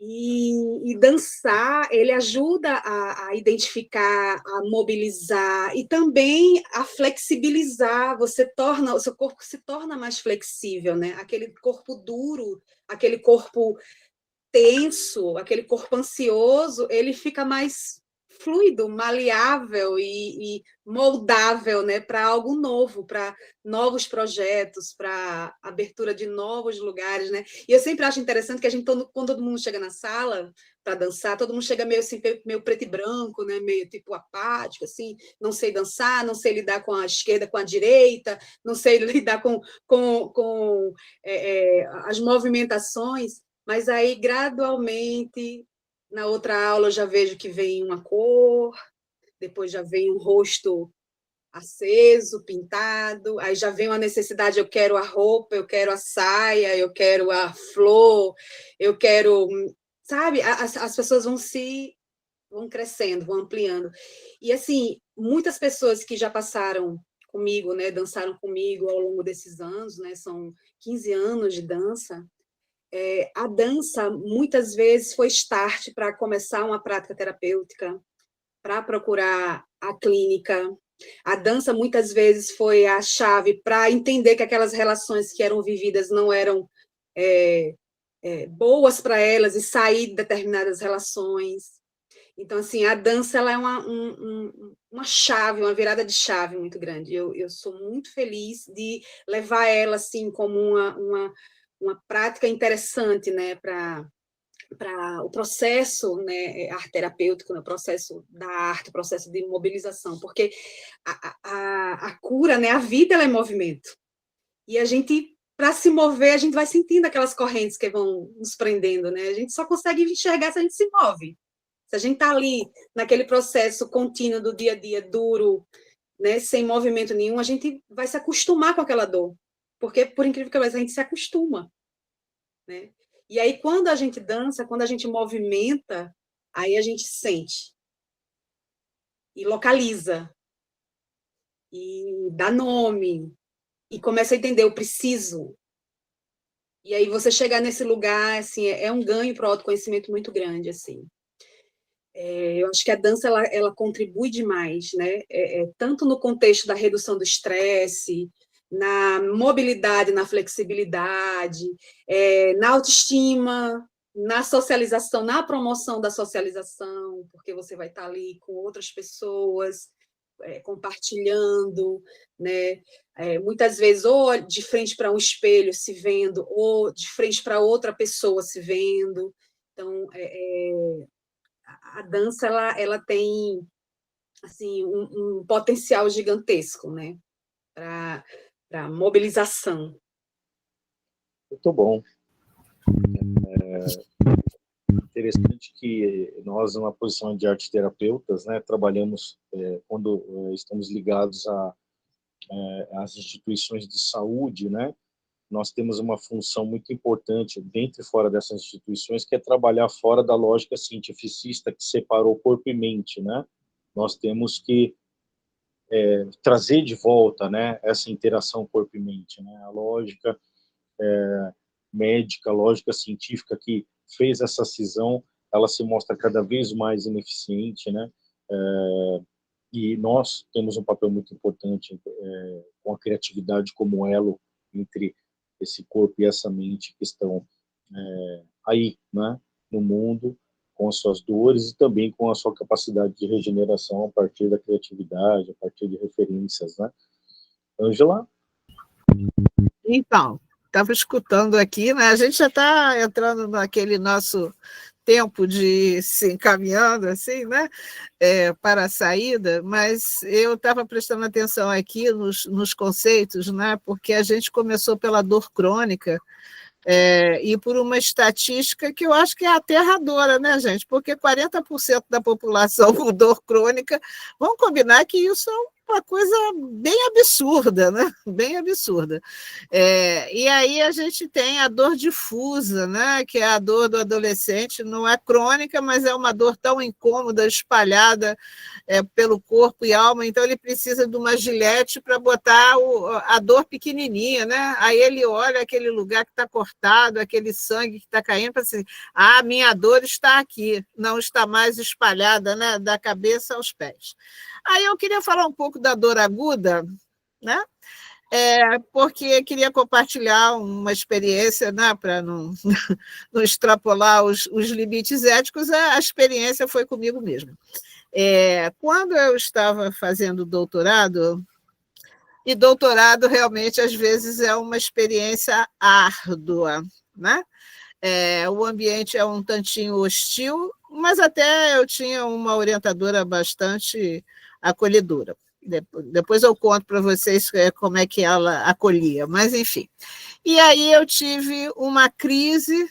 E dançar, ele ajuda a identificar, a mobilizar e também a flexibilizar. O seu corpo se torna mais flexível, né? Aquele corpo duro, aquele corpo tenso, aquele corpo ansioso, ele fica mais fluido, maleável e moldável, né, para algo novo, para novos projetos, para abertura de novos lugares, né? E eu sempre acho interessante que a gente, quando todo mundo chega na sala para dançar, todo mundo chega meio assim, meio preto e branco, né, meio tipo apático, assim, não sei dançar, não sei lidar com a esquerda, com a direita, não sei lidar com as movimentações, mas aí gradualmente na outra aula eu já vejo que vem uma cor, depois já vem um rosto aceso, pintado, aí já vem uma necessidade, eu quero a roupa, eu quero a saia, eu quero a flor, eu quero, sabe? As pessoas vão crescendo, vão ampliando. E, assim, muitas pessoas que já passaram comigo, né, dançaram comigo ao longo desses anos, né, são 15 anos de dança, a dança, muitas vezes, foi start para começar uma prática terapêutica, para procurar a clínica. A dança, muitas vezes, foi a chave para entender que aquelas relações que eram vividas não eram boas para elas e sair de determinadas relações. Então, assim, a dança ela é uma chave, uma virada de chave muito grande. Eu sou muito feliz de levar ela assim como uma prática interessante, né, para o processo, né, arte terapêutico, né, o processo da arte, o processo de mobilização, porque a cura, né, a vida ela é movimento. E a gente, para se mover, a gente vai sentindo aquelas correntes que vão nos prendendo, né? A gente só consegue enxergar se a gente se move. Se a gente está ali naquele processo contínuo do dia a dia, duro, né, sem movimento nenhum, a gente vai se acostumar com aquela dor. Porque, por incrível que pareça, a gente se acostuma, né? E aí, quando a gente dança, quando a gente movimenta, aí a gente sente. E localiza. E dá nome. E começa a entender, eu preciso. E aí você chegar nesse lugar, assim, é um ganho para o autoconhecimento muito grande, assim. Eu acho que a dança ela contribui demais, né? Tanto no contexto da redução do estresse, na mobilidade, na flexibilidade, na autoestima, na socialização, na promoção da socialização, porque você vai estar ali com outras pessoas, compartilhando, né? Muitas vezes ou de frente para um espelho se vendo, ou de frente para outra pessoa se vendo. Então, a dança ela tem assim um potencial gigantesco, né, para mobilização. Muito bom. Interessante que nós, na posição de arte-terapeutas, né, trabalhamos quando estamos ligados às instituições de saúde, né, nós temos uma função muito importante dentro e fora dessas instituições, que é trabalhar fora da lógica cientificista que separou corpo e mente, né? Nós temos que trazer de volta, né, essa interação corpo e mente, né, a lógica médica, a lógica científica que fez essa cisão, ela se mostra cada vez mais ineficiente, né, e nós temos um papel muito importante com a criatividade como elo entre esse corpo e essa mente que estão aí, né, no mundo, com as suas dores e também com a sua capacidade de regeneração a partir da criatividade, a partir de referências, né? Ângela? Então, estava escutando aqui, né? A gente já está entrando naquele nosso tempo de se encaminhando, assim, né? Para a saída, mas eu estava prestando atenção aqui nos conceitos, né? Porque a gente começou pela dor crônica, e por uma estatística que eu acho que é aterradora, né, gente? Porque 40% da população com dor crônica, vamos combinar que isso é uma coisa bem absurda, né? Bem absurda. E aí a gente tem a dor difusa, né? Que é a dor do adolescente, não é crônica, mas é uma dor tão incômoda, espalhada pelo corpo e alma, então ele precisa de uma gilete para botar a dor pequenininha, né? Aí ele olha aquele lugar que está cortado, aquele sangue que está caindo, para assim, minha dor está aqui, não está mais espalhada, né? Da cabeça aos pés. Aí eu queria falar um pouco da dor aguda, né? Porque queria compartilhar uma experiência, né, para não extrapolar os limites éticos, a experiência foi comigo mesma. Quando eu estava fazendo doutorado, e doutorado realmente às vezes é uma experiência árdua, né? O ambiente é um tantinho hostil, mas até eu tinha uma orientadora bastante acolhedora. Depois eu conto para vocês como é que ela acolhia, mas enfim. E aí eu tive uma crise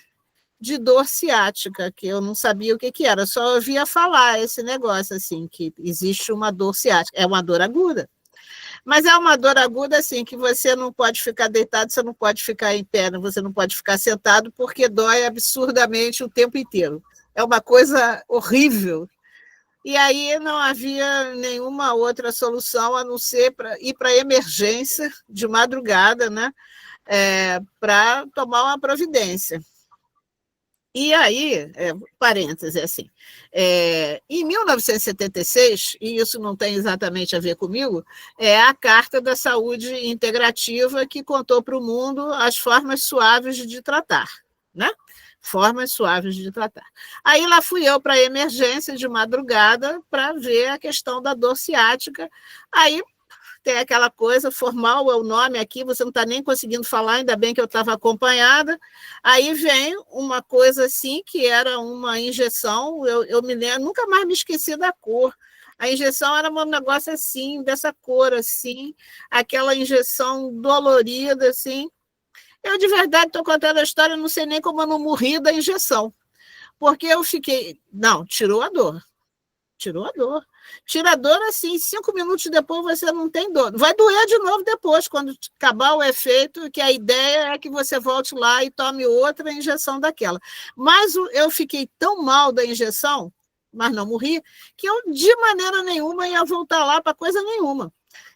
de dor ciática, que eu não sabia o que era, só ouvia falar esse negócio, assim, que existe uma dor ciática, é uma dor aguda. Mas é uma dor aguda, assim, que você não pode ficar deitado, você não pode ficar em pé, você não pode ficar sentado, porque dói absurdamente o tempo inteiro. É uma coisa horrível. E aí não havia nenhuma outra solução a não ser ir para a emergência de madrugada, né? Para tomar uma providência. E aí, parênteses, assim, em 1976, e isso não tem exatamente a ver comigo, é a Carta da Saúde Integrativa que contou para o mundo as formas suaves de tratar, né? Formas suaves de tratar. Aí lá fui eu para a emergência de madrugada para ver a questão da dor ciática. Aí tem aquela coisa, formal é o nome aqui, você não está nem conseguindo falar, ainda bem que eu estava acompanhada. Aí vem uma coisa assim, que era uma injeção, eu me lembro, nunca mais me esqueci da cor. A injeção era um negócio assim, dessa cor assim, aquela injeção dolorida, assim. Eu, de verdade, estou contando a história, não sei nem como eu não morri da injeção. Porque eu fiquei... Não, tirou a dor. Tirou a dor. Tira a dor assim, 5 minutos depois você não tem dor. Vai doer de novo depois, quando acabar o efeito, que a ideia é que você volte lá e tome outra injeção daquela. Mas eu fiquei tão mal da injeção, mas não morri, que eu de maneira nenhuma ia voltar lá para coisa nenhuma.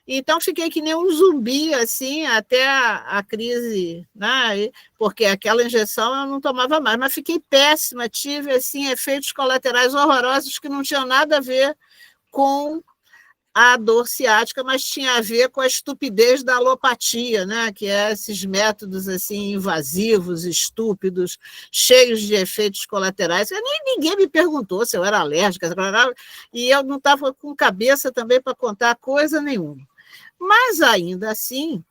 Então, fiquei que nem um zumbi, assim, até a crise, né? Porque aquela injeção eu não tomava mais, mas fiquei péssima, tive, assim, efeitos colaterais horrorosos que não tinham nada a ver com a dor ciática, mas tinha a ver com a estupidez da alopatia, né? Que é esses métodos, assim, invasivos, estúpidos, cheios de efeitos colaterais. Ninguém me perguntou se eu era alérgica, e eu não estava com cabeça também para contar coisa nenhuma. Mas, ainda assim,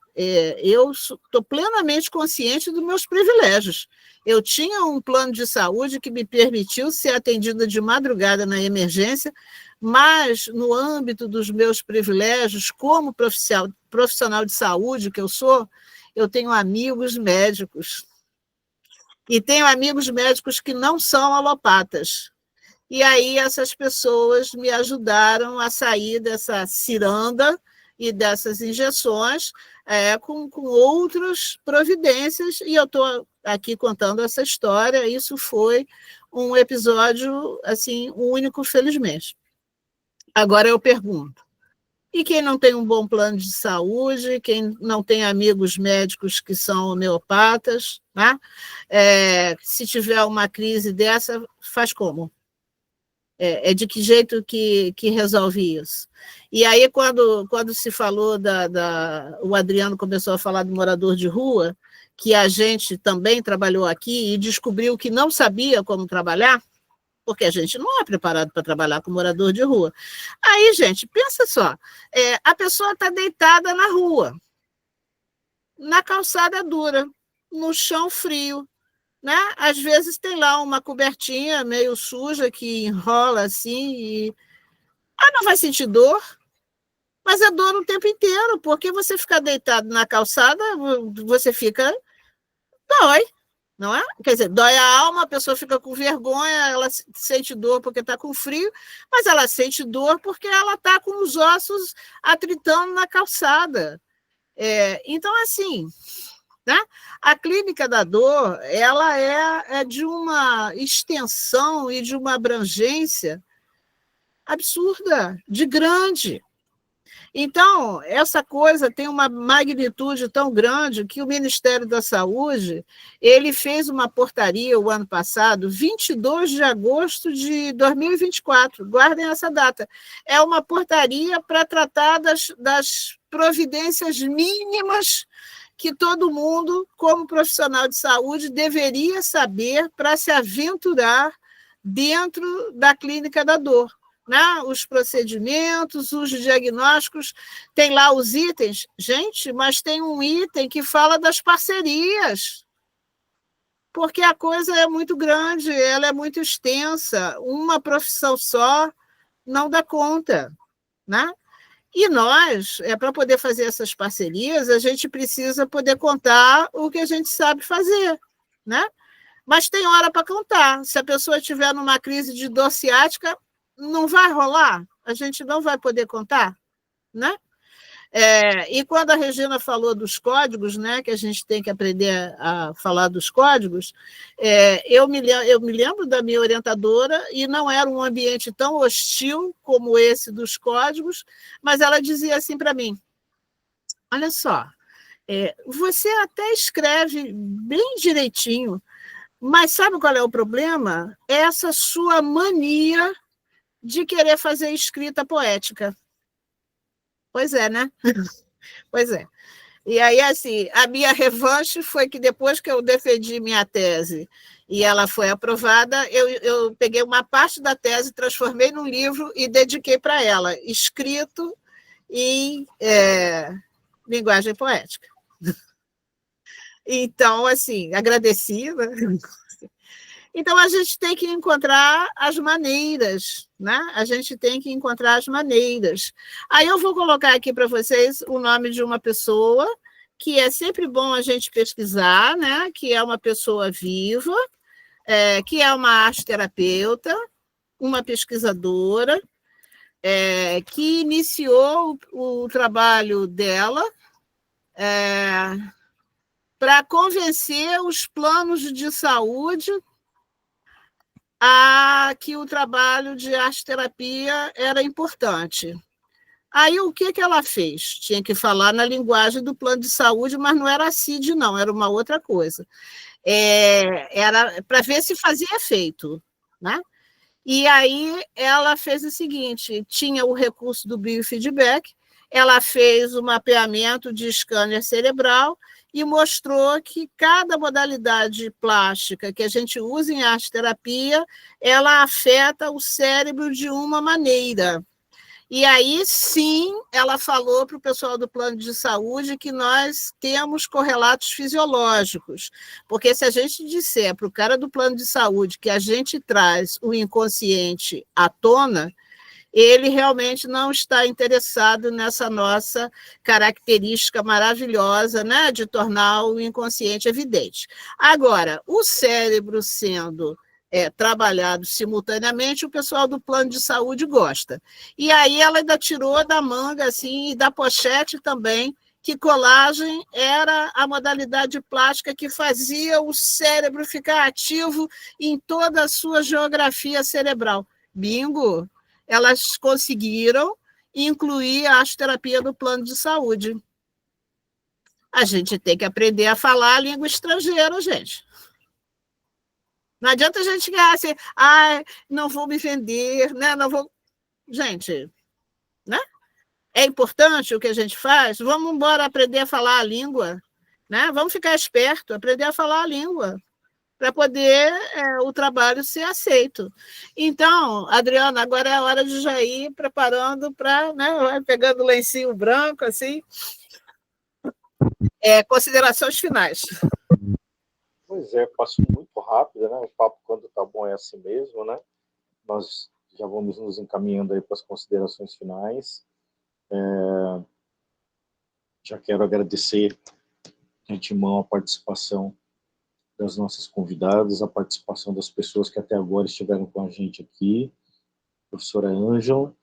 eu estou plenamente consciente dos meus privilégios. Eu tinha um plano de saúde que me permitiu ser atendida de madrugada na emergência, mas, no âmbito dos meus privilégios, como profissional de saúde que eu sou, eu tenho amigos médicos. E tenho amigos médicos que não são alopatas. E aí essas pessoas me ajudaram a sair dessa ciranda e dessas injeções com outras providências, e eu estou aqui contando essa história. Isso foi um episódio assim único, felizmente. Agora eu pergunto, E quem não tem um bom plano de saúde, quem não tem amigos médicos que são homeopatas, né? Se tiver uma crise dessa, faz como? De que jeito que resolve isso? E aí, quando se falou o Adriano começou a falar do morador de rua, que a gente também trabalhou aqui e descobriu que não sabia como trabalhar, porque a gente não é preparado para trabalhar com morador de rua. Aí, gente, pensa só, a pessoa está deitada na rua, na calçada dura, no chão frio, né? Às vezes tem lá uma cobertinha meio suja que enrola assim e... não vai sentir dor, mas é dor o tempo inteiro, porque você ficar deitado na calçada, você fica... dói, não é? Quer dizer, dói a alma, a pessoa fica com vergonha, ela sente dor porque está com frio, mas ela sente dor porque ela está com os ossos atritando na calçada. Então, assim, né? A clínica da dor, ela é de uma extensão e de uma abrangência absurda, de grande. Então, essa coisa tem uma magnitude tão grande que o Ministério da Saúde ele fez uma portaria o ano passado, 22 de agosto de 2024, guardem essa data. É uma portaria para tratar das providências mínimas que todo mundo, como profissional de saúde, deveria saber para se aventurar dentro da clínica da dor. Né? Os procedimentos, os diagnósticos, tem lá os itens. Gente, mas tem um item que fala das parcerias, porque a coisa é muito grande, ela é muito extensa, uma profissão só não dá conta. Né? E nós, para poder fazer essas parcerias, a gente precisa poder contar o que a gente sabe fazer, né? Mas tem hora para contar. Se a pessoa estiver numa crise de dor ciática, não vai rolar? A gente não vai poder contar? Né? E quando a Regina falou dos códigos, né, que a gente tem que aprender a falar dos códigos, eu me lembro da minha orientadora, e não era um ambiente tão hostil como esse dos códigos, mas ela dizia assim para mim, olha só, você até escreve bem direitinho, mas sabe qual é o problema? Essa sua mania de querer fazer escrita poética. Pois é, né? Pois é. E aí, assim, a minha revanche foi que depois que eu defendi minha tese e ela foi aprovada, eu peguei uma parte da tese, transformei num livro e dediquei para ela, escrito em linguagem poética. Então, assim, agradecida. Então, a gente tem que encontrar as maneiras, né? A gente tem que encontrar as maneiras. Aí eu vou colocar aqui para vocês o nome de uma pessoa que é sempre bom a gente pesquisar, né? Que é uma pessoa viva, que é uma arte-terapeuta, uma pesquisadora, que iniciou o trabalho dela para convencer os planos de saúde que o trabalho de arte-terapia era importante. Aí, o que ela fez? Tinha que falar na linguagem do plano de saúde, mas não era a CID, não, era uma outra coisa. Era para ver se fazia efeito. Né? E aí, ela fez o seguinte, tinha o recurso do biofeedback, ela fez o mapeamento de scanner cerebral e mostrou que cada modalidade plástica que a gente usa em arte-terapia, ela afeta o cérebro de uma maneira. E aí, sim, ela falou para o pessoal do plano de saúde que nós temos correlatos fisiológicos, porque se a gente disser para o cara do plano de saúde que a gente traz o inconsciente à tona, ele realmente não está interessado nessa nossa característica maravilhosa, né, de tornar o inconsciente evidente. Agora, o cérebro sendo trabalhado simultaneamente, o pessoal do plano de saúde gosta. E aí ela ainda tirou da manga, assim, e da pochete também, que colagem era a modalidade plástica que fazia o cérebro ficar ativo em toda a sua geografia cerebral. Bingo! Elas conseguiram, incluir a arte-terapia do plano de saúde. A gente tem que aprender a falar a língua estrangeira, gente. Não adianta a gente ganhar assim, não vou me vender, né? Não vou... Gente, né? É importante o que a gente faz? Vamos embora aprender a falar a língua, né? Vamos ficar esperto, aprender a falar a língua, para poder o trabalho ser aceito. Então, Adriana, agora é a hora de já ir preparando para, né, pegando o lencinho branco, assim, considerações finais. Pois é, passou muito rápido, né? O papo, quando tá bom, é assim mesmo, né? Nós já vamos nos encaminhando aí para as considerações finais. Já quero agradecer de antemão a participação das nossas convidadas, a participação das pessoas que até agora estiveram com a gente aqui, professora Ângela,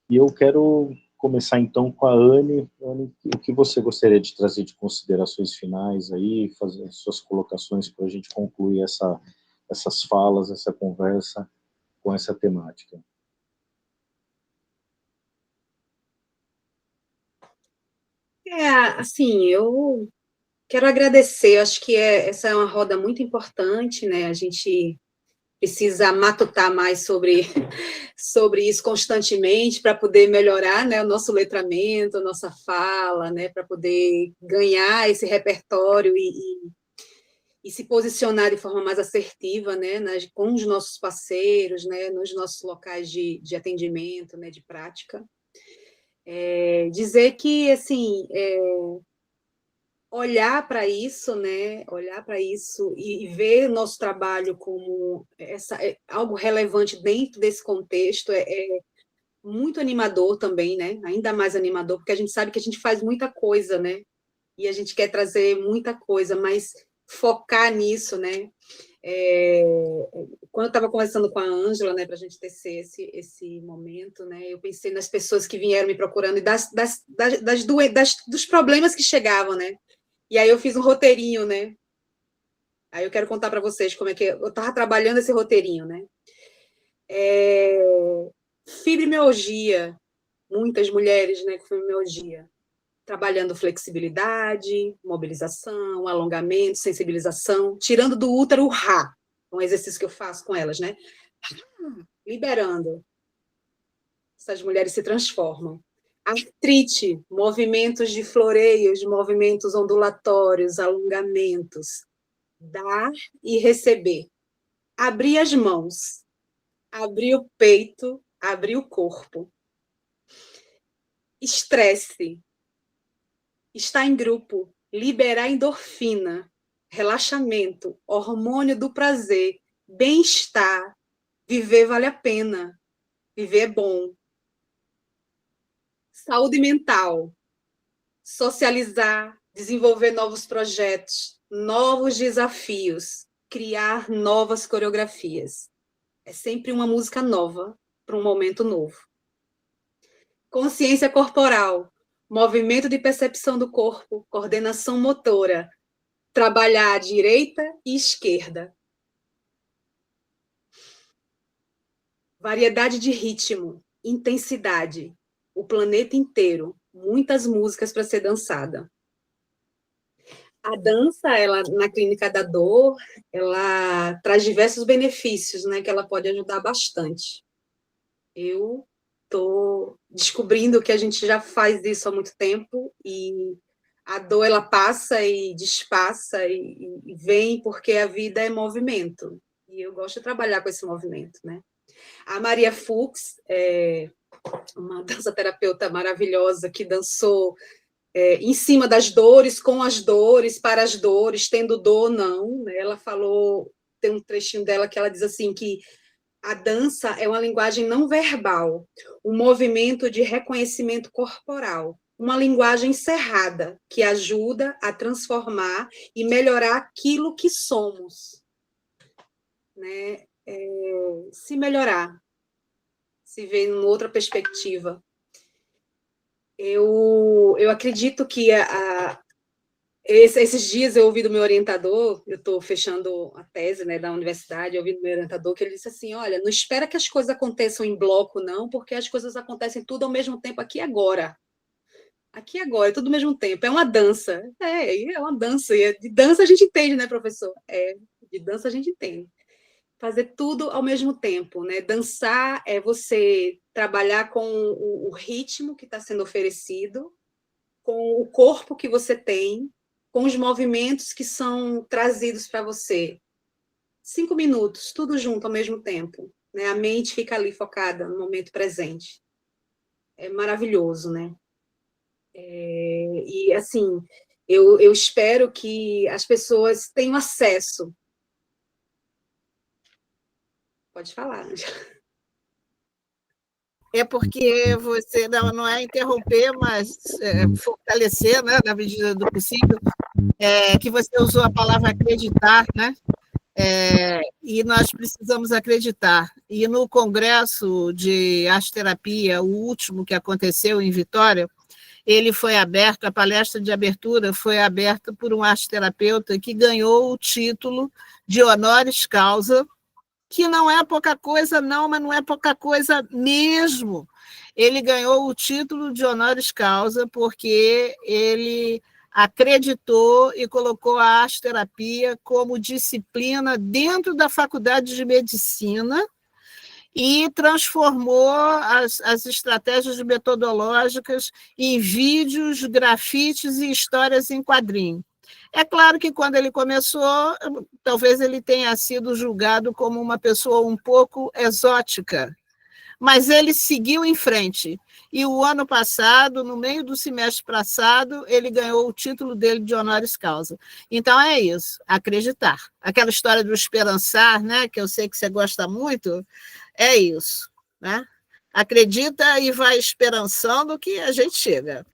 e eu quero começar então com a Anne. Anne, o que você gostaria de trazer de considerações finais aí, fazer suas colocações para a gente concluir essas falas, essa conversa com essa temática? Assim, eu quero agradecer, acho que essa é uma roda muito importante, né? A gente precisa matutar mais sobre isso constantemente para poder melhorar, né, o nosso letramento, a nossa fala, né, para poder ganhar esse repertório e se posicionar de forma mais assertiva, né, com os nossos parceiros, né, nos nossos locais de atendimento, né, de prática. Dizer que, assim, olhar para isso, né? Olhar para isso e ver o nosso trabalho como algo relevante dentro desse contexto é muito animador também, né? Ainda mais animador, porque a gente sabe que a gente faz muita coisa, né? E a gente quer trazer muita coisa, mas focar nisso, né? Quando eu estava conversando com a Ângela, né, para a gente tecer esse momento, né, eu pensei nas pessoas que vieram me procurando e dos problemas que chegavam, né? E aí eu fiz um roteirinho, né? Aí eu quero contar para vocês como é que eu estava trabalhando esse roteirinho, né? Fibromialgia, muitas mulheres, né, com fibromialgia, trabalhando flexibilidade, mobilização, alongamento, sensibilização, tirando do útero o Rá, um exercício que eu faço com elas, né? Liberando. Essas mulheres se transformam. Artrite, movimentos de floreios, movimentos ondulatórios, alongamentos. Dar e receber. Abrir as mãos. Abrir o peito, abrir o corpo. Estresse. Estar em grupo. Liberar endorfina. Relaxamento. Hormônio do prazer. Bem-estar. Viver vale a pena. Viver é bom. Saúde mental. Socializar, desenvolver novos projetos, novos desafios, criar novas coreografias. É sempre uma música nova para um momento novo. Consciência corporal, movimento de percepção do corpo, coordenação motora, trabalhar à direita e esquerda. Variedade de ritmo, intensidade, o planeta inteiro, muitas músicas para ser dançada. A dança, ela, na clínica da dor, ela traz diversos benefícios, né, que ela pode ajudar bastante. Eu estou descobrindo que a gente já faz isso há muito tempo e a dor, ela passa e despassa e vem porque a vida é movimento. E eu gosto de trabalhar com esse movimento, né? A Maria Fuchs, uma dança-terapeuta maravilhosa que dançou em cima das dores, com as dores, para as dores, tendo dor, não. Né? Ela falou, tem um trechinho dela que ela diz assim, que a dança é uma linguagem não verbal, um movimento de reconhecimento corporal, uma linguagem cerrada, que ajuda a transformar e melhorar aquilo que somos. Né? Se melhorar, se ver em outra perspectiva. Eu acredito que Esses dias eu ouvi do meu orientador, eu estou fechando a tese, né, da universidade, eu ouvi do meu orientador que ele disse assim, olha, não espera que as coisas aconteçam em bloco, não, porque as coisas acontecem tudo ao mesmo tempo aqui e agora. Aqui e agora, tudo ao mesmo tempo. É uma dança. É uma dança. E de dança a gente entende, né, professor? De dança a gente entende. Fazer tudo ao mesmo tempo, né? Dançar é você trabalhar com o ritmo que está sendo oferecido, com o corpo que você tem, com os movimentos que são trazidos para você. 5 minutos, tudo junto ao mesmo tempo. Né? A mente fica ali focada no momento presente. É maravilhoso, né? E, assim, eu espero que as pessoas tenham acesso. Pode falar, Ângela. É porque você não é interromper, mas fortalecer, né, na medida do possível, que você usou a palavra acreditar, né? E nós precisamos acreditar. E no congresso de arte-terapia, o último que aconteceu em Vitória, ele foi aberto, a palestra de abertura foi aberta por um arte-terapeuta que ganhou o título de honoris causa, que não é pouca coisa, não, mas não é pouca coisa mesmo. Ele ganhou o título de honoris causa porque ele acreditou e colocou a arte-terapia como disciplina dentro da faculdade de medicina e transformou as estratégias metodológicas em vídeos, grafites e histórias em quadrinho. É claro que, quando ele começou, talvez ele tenha sido julgado como uma pessoa um pouco exótica, mas ele seguiu em frente. E o ano passado, no meio do semestre passado, ele ganhou o título dele de honoris causa. Então, é isso, acreditar. Aquela história do esperançar, né, que eu sei que você gosta muito, é isso. Né? Acredita e vai esperançando que a gente chega.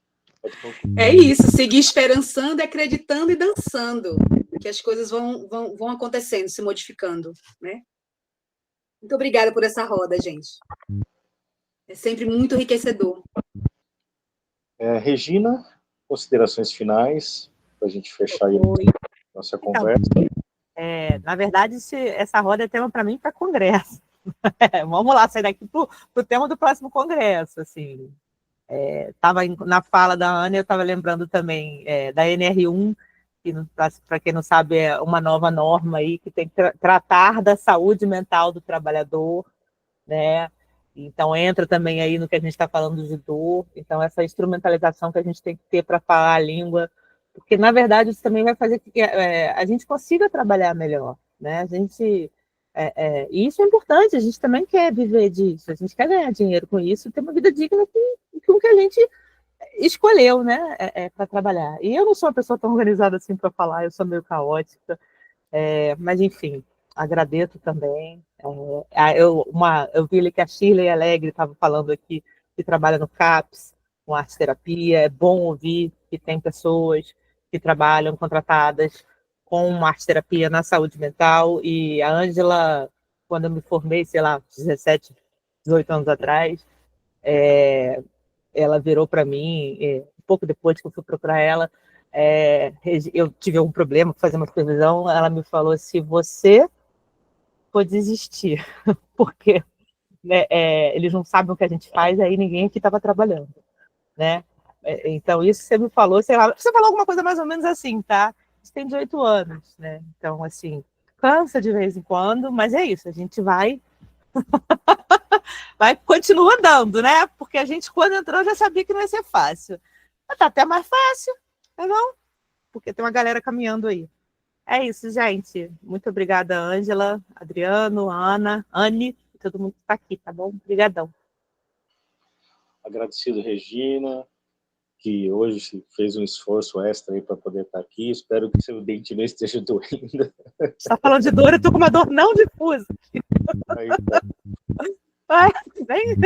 É isso, seguir esperançando, acreditando e dançando, que as coisas vão acontecendo, se modificando, né? Muito obrigada por essa roda, gente. É sempre muito enriquecedor. Regina, considerações finais, para a gente fechar aí nossa conversa. Na verdade, essa roda é tema para mim para congresso. Vamos lá, sair daqui para o tema do próximo congresso, assim. Estava na fala da Ana, eu estava lembrando também da NR1, que, para quem não sabe, é uma nova norma aí que tem que tratar da saúde mental do trabalhador, né? Então, entra também aí no que a gente está falando de dor. Então, essa instrumentalização que a gente tem que ter para falar a língua, porque, na verdade, isso também vai fazer com que a gente consiga trabalhar melhor, né? E isso é importante, a gente também quer viver disso, a gente quer ganhar dinheiro com isso, ter uma vida digna com o que a gente escolheu, né, para trabalhar. E eu não sou uma pessoa tão organizada assim para falar, eu sou meio caótica, mas enfim, agradeço também. Eu vi ali que a Shirley Alegre estava falando aqui, que trabalha no CAPS, com arte terapia. É bom ouvir que tem pessoas que trabalham contratadas com arte terapia na saúde mental. E a Ângela, quando eu me formei, sei lá, 17, 18 anos atrás, ela virou para mim, um pouco depois que eu fui procurar ela, eu tive algum problema, fazer uma supervisão, ela me falou: se você for desistir, porque né, eles não sabem o que a gente faz, aí ninguém aqui estava trabalhando, né? Então, isso você me falou, sei lá, você falou alguma coisa mais ou menos assim, tá? Você tem 18 anos, né? Então, assim, cansa de vez em quando, mas é isso, a gente vai continua andando, né? Porque a gente, quando entrou, já sabia que não ia ser fácil. Mas tá até mais fácil, não? Porque tem uma galera caminhando aí. É isso, gente. Muito obrigada, Ângela, Adriano, Ana, Anne, todo mundo que está aqui, tá bom? Obrigadão. Agradecido, Regina, que hoje fez um esforço extra aí para poder estar aqui. Espero que seu dente não esteja doendo. Você está falando de dor, eu estou com uma dor não difusa. Aí, tá. Bem...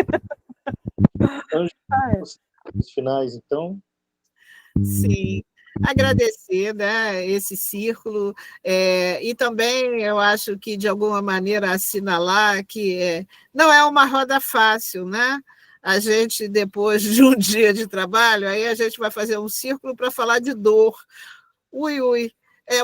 Os finais, então. Sim, agradecer, né, esse círculo, e também eu acho que, de alguma maneira, assinalar que não é uma roda fácil, né? A gente, depois de um dia de trabalho, aí a gente vai fazer um círculo para falar de dor. Ui, ui.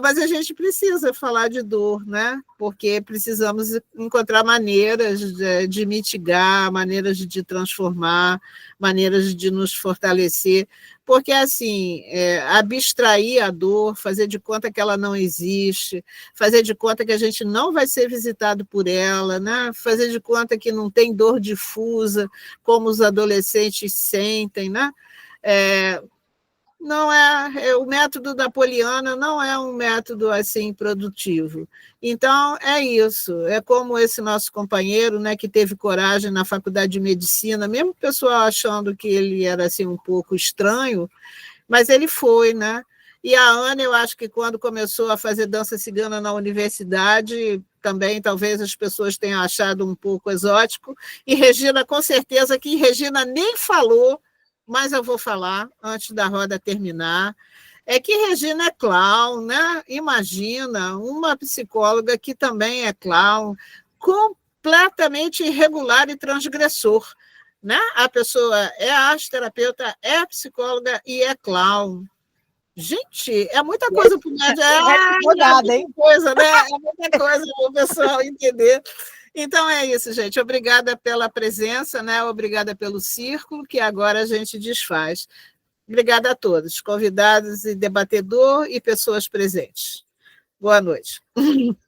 Mas a gente precisa falar de dor, né? Porque precisamos encontrar maneiras de mitigar, maneiras de transformar, maneiras de nos fortalecer, porque, assim, abstrair a dor, fazer de conta que ela não existe, fazer de conta que a gente não vai ser visitado por ela, né? Fazer de conta que não tem dor difusa, como os adolescentes sentem, né? Não o método da Poliana não é um método assim produtivo. Então, é isso. É como esse nosso companheiro, né, que teve coragem na faculdade de medicina, mesmo o pessoal achando que ele era assim, um pouco estranho, mas ele foi, né? E a Ana, eu acho que quando começou a fazer dança cigana na universidade, também talvez as pessoas tenham achado um pouco exótico, e Regina, com certeza, que Regina nem falou, mas eu vou falar antes da roda terminar, é que Regina é clown, né? Imagina, uma psicóloga que também é clown, completamente irregular e transgressor, né? A pessoa é terapeuta, é psicóloga e é clown. Gente, é muita coisa para o médico. Hein? Coisa, né? É muita coisa para o pessoal entender. Então é isso, gente. Obrigada pela presença, né? Obrigada pelo círculo, que agora a gente desfaz. Obrigada a todos, convidados e debatedor e pessoas presentes. Boa noite.